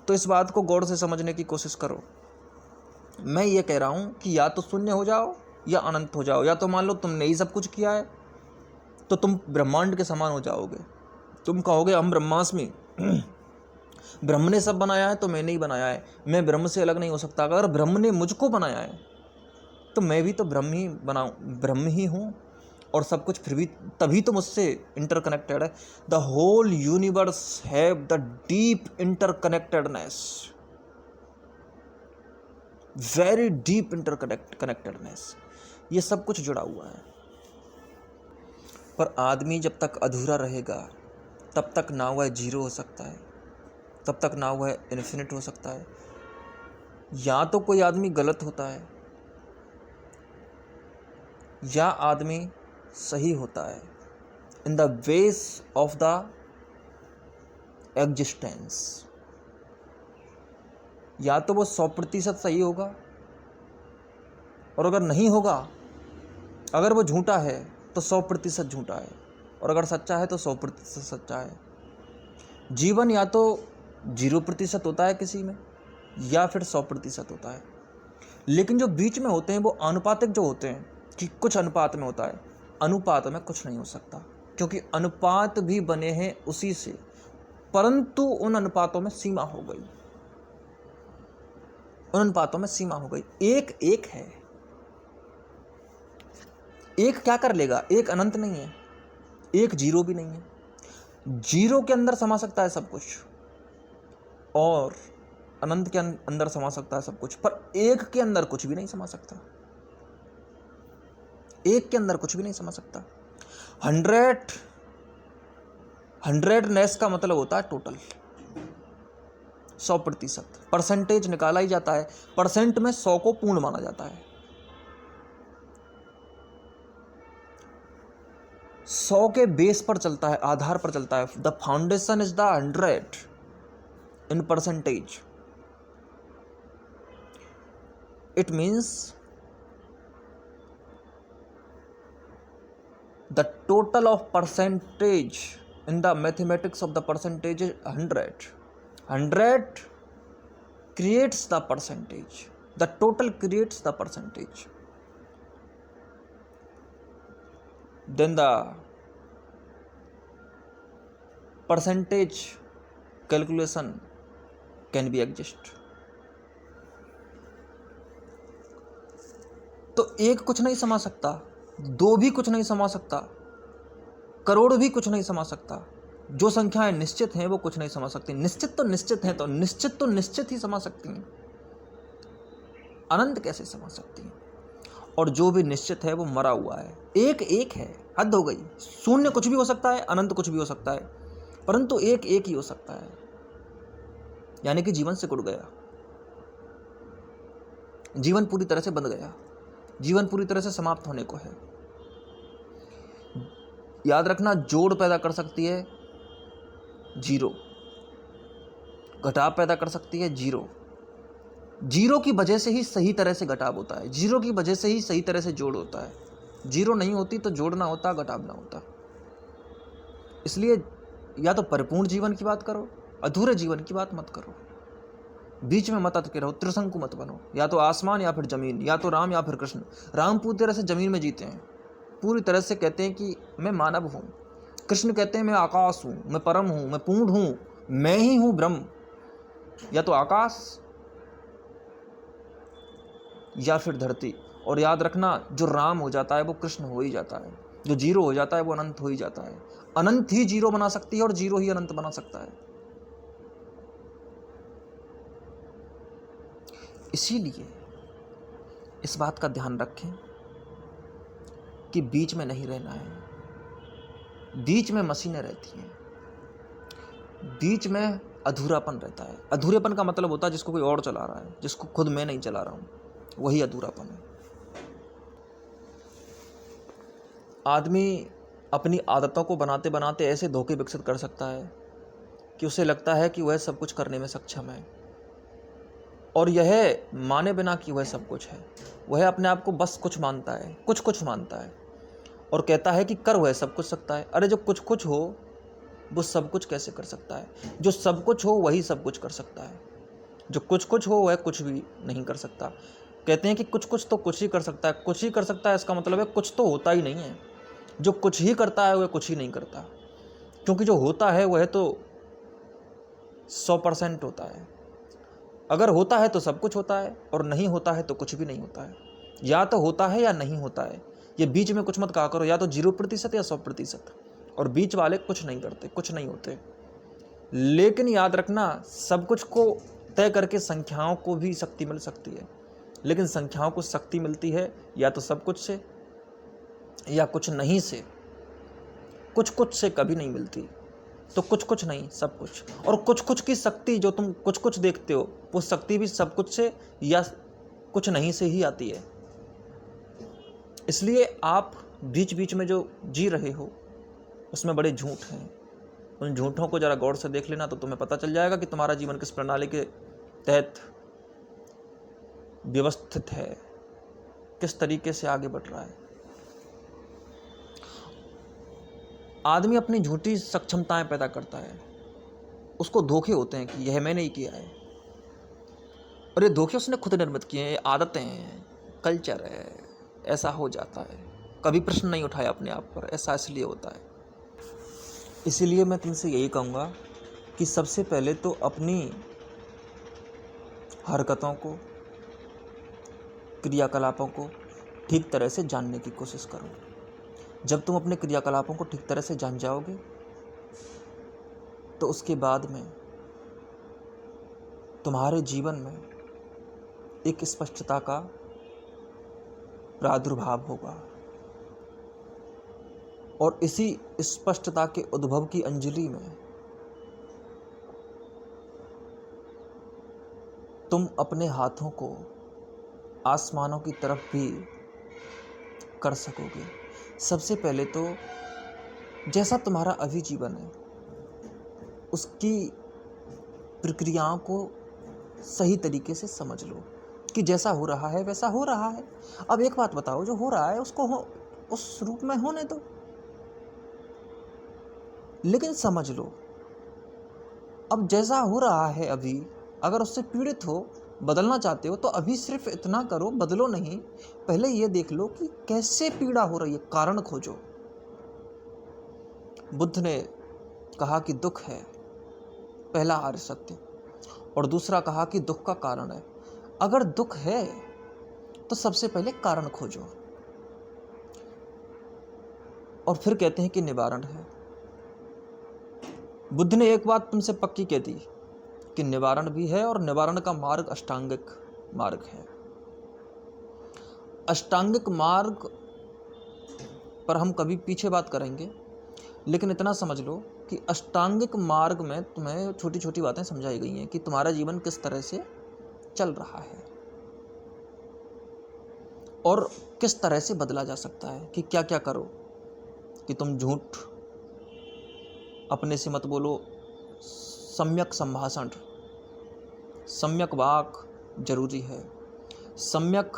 तो इस बात को गौर से समझने की कोशिश करो। मैं ये कह रहा हूँ कि या तो शून्य हो जाओ या अनंत हो जाओ, या तो मान लो तुमने ही सब कुछ किया है तो तुम ब्रह्मांड के समान हो जाओगे। तुम कहोगे हम ब्रह्मास्मि, ब्रह्म ने सब बनाया है तो मैंने ही बनाया है, मैं ब्रह्म से अलग नहीं हो सकता। अगर ब्रह्म ने मुझको बनाया है तो मैं भी तो ब्रह्म ही हूँ, और सब कुछ फिर भी तभी तो मुझसे इंटरकनेक्टेड है। The whole universe have the deep interconnectedness, very deep interconnectedness, ये सब कुछ जुड़ा हुआ है। पर आदमी जब तक अधूरा रहेगा तब तक ना वह 0 हो सकता है, तब तक ना वह इन्फिनिट हो सकता है। या तो कोई आदमी गलत होता है या आदमी सही होता है, in the ways of the existence. या तो वो 100% सही होगा, और अगर नहीं होगा, अगर वो झूठा है तो 100% झूठा है, और अगर सच्चा है तो 100% सच्चा है। जीवन या तो 0% होता है किसी में, या फिर 100% होता है। लेकिन जो बीच में होते हैं वो आनुपातिक जो होते हैं, कि कुछ अनुपात में होता है, अनुपात में कुछ नहीं हो सकता, क्योंकि अनुपात भी बने हैं उसी से, परंतु उन अनुपातों में सीमा हो गई, उन अनुपातों में सीमा हो गई। एक एक है, एक क्या कर लेगा, एक अनंत नहीं है, एक जीरो भी नहीं है। जीरो के अंदर समा सकता है सब कुछ और अनंत के अंदर समा सकता है सब कुछ, पर एक के अंदर कुछ भी नहीं समा सकता, एक के अंदर कुछ भी नहीं समा सकता। 100नेस का मतलब होता है टोटल, 100%। परसेंटेज निकाला ही जाता है, परसेंट में 100 को पूर्ण माना जाता है। 100 के बेस पर चलता है, आधार पर चलता है। The foundation is the 100 in percentage. It means the total of percentage in the mathematics of the percentage is 100. 100 creates the percentage. The total creates the percentage. Then the percentage calculation can be exist. तो एक कुछ नहीं समा सकता, दो भी कुछ नहीं समा सकता, करोड़ भी कुछ नहीं समा सकता। जो संख्याएं निश्चित हैं वो कुछ नहीं समा सकती। निश्चित तो निश्चित हैं, तो निश्चित ही समा सकती हैं, अनंत कैसे समा सकती हैं? और जो भी निश्चित है वो मरा हुआ है, एक एक है, हद हो गई। शून्य कुछ भी हो सकता है, अनंत कुछ भी हो सकता है, परंतु एक एक ही हो सकता है, यानी कि जीवन से जुड़ गया, जीवन पूरी तरह से बंध गया, जीवन पूरी तरह से समाप्त होने को है। याद रखना, जोड़ पैदा कर सकती है जीरो, घटाव पैदा कर सकती है जीरो। जीरो की वजह से ही सही तरह से घटाव होता है, जीरो की वजह से ही सही तरह से जोड़ होता है। जीरो नहीं होती तो जोड़ ना होता, घटाव ना होता। इसलिए या तो परिपूर्ण जीवन की बात करो, अधूरे जीवन की बात मत करो, बीच में मत अटके रहो, त्रिशंकु मत बनो। या तो आसमान या फिर जमीन, या तो राम या फिर कृष्ण। राम पूरी तरह से जमीन में जीते हैं, पूरी तरह से कहते हैं कि मैं मानव हूँ। कृष्ण कहते हैं मैं आकाश हूँ, मैं परम हूँ, मैं पूर्ण हूँ, मैं ही हूँ ब्रह्म। या तो आकाश या फिर धरती। और याद रखना, जो राम हो जाता है वो कृष्ण हो ही जाता है, जो जीरो हो जाता है वो अनंत हो ही जाता है। अनंत ही जीरो बना सकती है और जीरो ही अनंत बना सकता है। इसीलिए इस बात का ध्यान रखें कि बीच में नहीं रहना है। बीच में मशीनें रहती हैं, बीच में अधूरापन रहता है। अधूरेपन का मतलब होता है जिसको कोई और चला रहा है, जिसको खुद मैं नहीं चला रहा हूं, वही अधूरापन है। आदमी अपनी आदतों को बनाते बनाते ऐसे धोखे विकसित कर सकता है कि उसे लगता है कि वह सब कुछ करने में सक्षम है, और यह माने बिना कि वह सब कुछ है। वह अपने आप को बस कुछ मानता है, कुछ मानता है, और कहता है कि कर वह सब कुछ सकता है। अरे जो कुछ हो वो सब कुछ कैसे कर सकता है? जो सब कुछ हो वही सब कुछ कर सकता है, जो कुछ हो वह कुछ भी नहीं कर सकता। कहते हैं कि कुछ तो कुछ ही कर सकता है, कुछ ही कर सकता है, इसका मतलब है कुछ तो होता ही नहीं है। जो कुछ ही करता है वह कुछ ही नहीं करता, क्योंकि जो होता है वह तो 100% होता है। अगर होता है तो सब कुछ होता है, और नहीं होता है तो कुछ भी नहीं होता है। या तो होता है या नहीं होता है, ये बीच में कुछ मत कहा करो, या तो 0% या 100%, और बीच वाले कुछ नहीं करते, कुछ नहीं होते। लेकिन याद रखना, सब कुछ को तय करके संख्याओं को भी शक्ति मिल सकती है, लेकिन संख्याओं को शक्ति मिलती है या तो सब कुछ से या कुछ नहीं से, कुछ से कभी नहीं मिलती। तो कुछ नहीं, सब कुछ। और कुछ की शक्ति जो तुम कुछ देखते हो, वो शक्ति भी सब कुछ से या कुछ नहीं से ही आती है। इसलिए आप बीच बीच में जो जी रहे हो उसमें बड़े झूठ हैं। उन झूठों को जरा गौर से देख लेना तो तुम्हें पता चल जाएगा कि तुम्हारा जीवन किस प्रणाली के तहत व्यवस्थित है, किस तरीके से आगे बढ़ रहा है। आदमी अपनी झूठी सक्षमताएं पैदा करता है, उसको धोखे होते हैं कि यह मैंने ही किया है, और ये धोखे उसने खुद निर्मित किए हैं, ये आदतें हैं, कल्चर है, ऐसा हो जाता है। कभी प्रश्न नहीं उठाया अपने आप पर, ऐसा इसलिए होता है। इसीलिए मैं तुमसे यही कहूँगा कि सबसे पहले तो अपनी हरकतों को, क्रियाकलापों को ठीक तरह से जानने की कोशिश करो। जब तुम अपने क्रियाकलापों को ठीक तरह से जान जाओगे तो उसके बाद में तुम्हारे जीवन में एक स्पष्टता का प्रादुर्भाव होगा, और इसी स्पष्टता के उद्भव की अंजलि में तुम अपने हाथों को आसमानों की तरफ भी कर सकोगे। सबसे पहले तो जैसा तुम्हारा अभी जीवन है उसकी प्रक्रियाओं को सही तरीके से समझ लो कि जैसा हो रहा है वैसा हो रहा है। अब एक बात बताओ, जो हो रहा है उसको उस रूप में होने दो, लेकिन समझ लो अब जैसा हो रहा है अभी, अगर उससे पीड़ित हो, बदलना चाहते हो, तो अभी सिर्फ इतना करो, बदलो नहीं, पहले ये देख लो कि कैसे पीड़ा हो रही है, कारण खोजो। बुद्ध ने कहा कि दुख है पहला आर्य सत्य, और दूसरा कहा कि दुख का कारण है। अगर दुख है तो सबसे पहले कारण खोजो, और फिर कहते हैं कि निवारण है। बुद्ध ने एक बात तुमसे पक्की कह दी कि निवारण भी है, और निवारण का मार्ग अष्टांगिक मार्ग है। अष्टांगिक मार्ग पर हम कभी पीछे बात करेंगे, लेकिन इतना समझ लो कि अष्टांगिक मार्ग में तुम्हें छोटी छोटी बातें समझाई गई हैं कि तुम्हारा जीवन किस तरह से चल रहा है और किस तरह से बदला जा सकता है, कि क्या क्या करो, कि तुम झूठ अपने से मत बोलो, सम्यक संभाषण, सम्यक वाक जरूरी है, सम्यक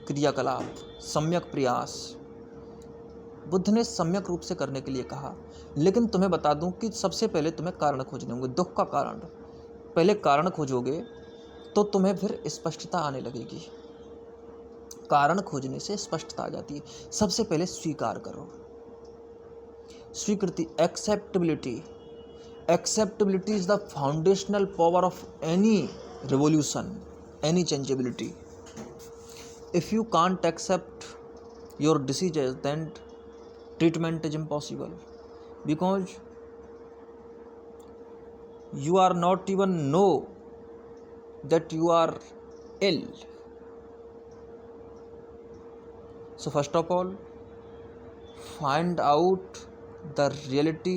क्रियाकलाप, सम्यक प्रयास बुद्ध ने सम्यक रूप से करने के लिए कहा। लेकिन तुम्हें बता दूं कि सबसे पहले तुम्हें कारण खोजने होंगे। दुख का कारण, पहले कारण खोजोगे तो तुम्हें फिर स्पष्टता आने लगेगी। कारण खोजने से स्पष्टता आ जाती है। सबसे पहले स्वीकार करो, स्वीकृति, acceptability. Acceptability is the foundational power of any revolution, any changeability. If you can't accept your diseases, then treatment is impossible, because you are not even know that you are ill. So first of all, find out the reality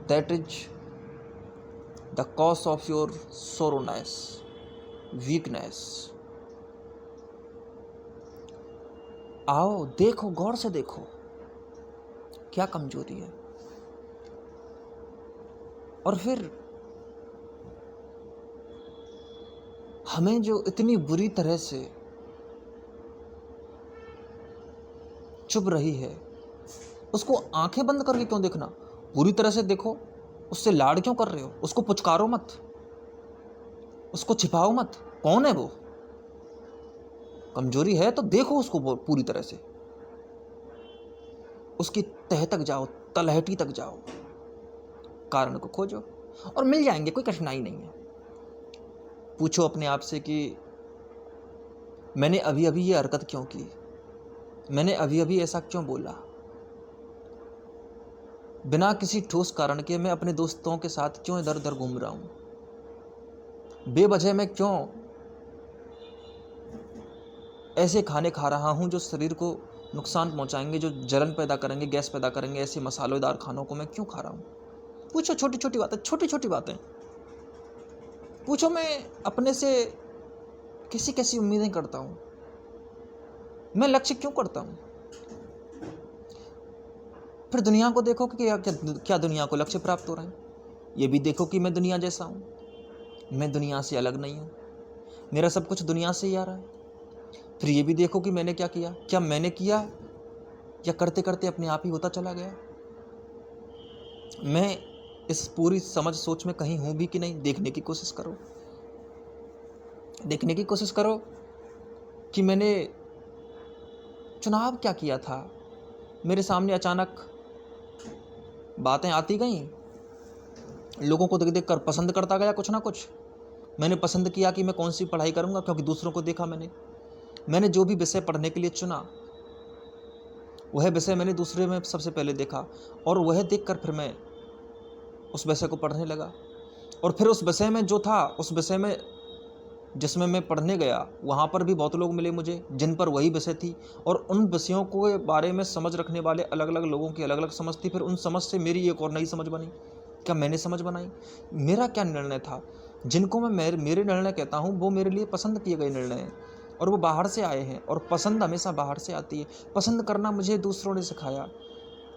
that is the cause of your sorrowness, weakness. आओ देखो, गौर से देखो क्या कमजोरी है, और फिर हमें जो इतनी बुरी तरह से चुभ रही है उसको आंखें बंद करके क्यों देखना, बुरी तरह से देखो, उससे लाड क्यों कर रहे हो, उसको पुचकारो मत, उसको छिपाओ मत। कौन है वो? कमजोरी है तो देखो उसको पूरी तरह से, उसकी तह तक जाओ, तलहटी तक जाओ, कारण को खोजो और मिल जाएंगे, कोई कठिनाई नहीं है। पूछो अपने आप से कि मैंने अभी अभी ये हरकत क्यों की, मैंने अभी अभी ऐसा क्यों बोला। बिना किसी ठोस कारण के मैं अपने दोस्तों के साथ क्यों इधर उधर घूम रहा हूं, बेवजह मैं क्यों ऐसे खाने खा रहा हूं जो शरीर को नुकसान पहुंचाएंगे, जो जलन पैदा करेंगे, गैस पैदा करेंगे, ऐसे मसालेदार खानों को मैं क्यों खा रहा हूं। पूछो छोटी छोटी बातें, छोटी छोटी बातें पूछो। मैं अपने से कैसी कैसी उम्मीदें करता हूं, मैं लक्ष्य क्यों करता हूं। फिर दुनिया को देखो कि क्या दुनिया को लक्ष्य प्राप्त हो रहे हैं। ये भी देखो कि मैं दुनिया जैसा हूं, मैं दुनिया से अलग नहीं हूं, मेरा सब कुछ दुनिया से ही आ रहा है। फिर ये भी देखो कि मैंने क्या किया, क्या मैंने किया या करते करते अपने आप ही होता चला गया। मैं इस पूरी समझ सोच में कहीं हूं भी कि नहीं, देखने की कोशिश करो। देखने की कोशिश करो कि मैंने चुनाव क्या किया था। मेरे सामने अचानक बातें आती गईं, लोगों को देख देख कर पसंद करता गया कुछ ना कुछ। मैंने पसंद किया कि मैं कौन सी पढ़ाई करूंगा, क्योंकि दूसरों को देखा मैंने जो भी विषय पढ़ने के लिए चुना वह विषय मैंने दूसरे में सबसे पहले देखा, और वह देखकर फिर मैं उस विषय को पढ़ने लगा। और फिर उस विषय में जो था, उस विषय में जिसमें मैं पढ़ने गया, वहाँ पर भी बहुत लोग मिले मुझे जिन पर वही विषय थी, और उन विषयों के बारे में समझ रखने वाले अलग अलग लोगों की अलग अलग समझ थी। फिर उन समझ से मेरी एक और नई समझ बनी। क्या मैंने समझ बनाई? मेरा क्या निर्णय था? जिनको मैं मेरे निर्णय कहता हूँ वो मेरे लिए पसंद किए गए निर्णय हैं, और वो बाहर से आए हैं, और पसंद हमेशा बाहर से आती है। पसंद करना मुझे दूसरों ने सिखाया।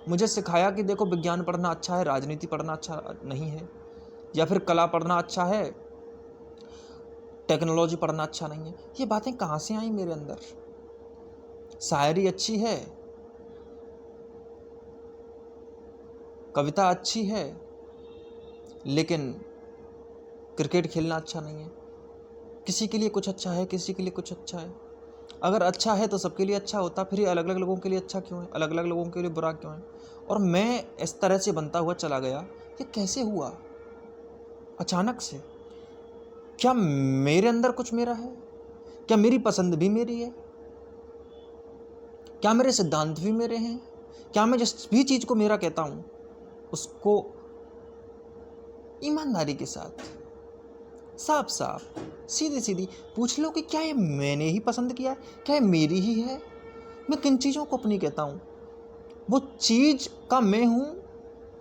मुझे सिखाया कि देखो, विज्ञान पढ़ना अच्छा है, राजनीति पढ़ना अच्छा नहीं है, या फिर कला पढ़ना अच्छा है, टेक्नोलॉजी पढ़ना अच्छा नहीं है। ये बातें कहाँ से आई मेरे अंदर? शायरी अच्छी है, कविता अच्छी है, लेकिन क्रिकेट खेलना अच्छा नहीं है। किसी के लिए कुछ अच्छा है, किसी के लिए कुछ अच्छा है। अगर अच्छा है तो सबके लिए अच्छा होता, फिर ये अलग अलग लोगों के लिए अच्छा क्यों है, अलग अलग लोगों के लिए बुरा क्यों है? और मैं इस तरह से बनता हुआ चला गया। ये कैसे हुआ अचानक से? क्या मेरे अंदर कुछ मेरा है? क्या मेरी पसंद भी मेरी है? क्या मेरे सिद्धांत भी मेरे हैं? क्या मैं जिस भी चीज़ को मेरा कहता हूँ उसको ईमानदारी के साथ, साफ साफ, सीधी सीधी पूछ लो कि क्या ये मैंने ही पसंद किया है? क्या ये मेरी ही है? मैं किन चीज़ों को अपनी कहता हूँ? वो चीज़ का मैं हूँ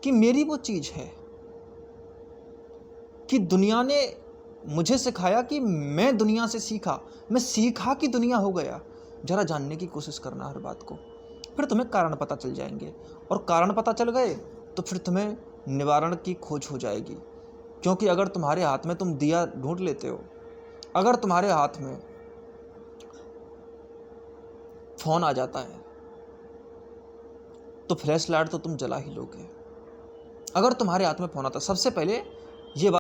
कि मेरी वो चीज़ है? कि दुनिया ने मुझे सिखाया कि मैं दुनिया से सीखा, मैं सीखा कि दुनिया हो गया? जरा जानने की कोशिश करना हर बात को, फिर तुम्हें कारण पता चल जाएंगे। और कारण पता चल गए तो फिर तुम्हें निवारण की खोज हो जाएगी। क्योंकि अगर तुम्हारे हाथ में तुम दिया ढूंढ लेते हो, अगर तुम्हारे हाथ में फोन आ जाता है तो फ्लैश लाइट तो तुम जला ही लोगे। अगर तुम्हारे हाथ में फोन आता, सबसे पहले ये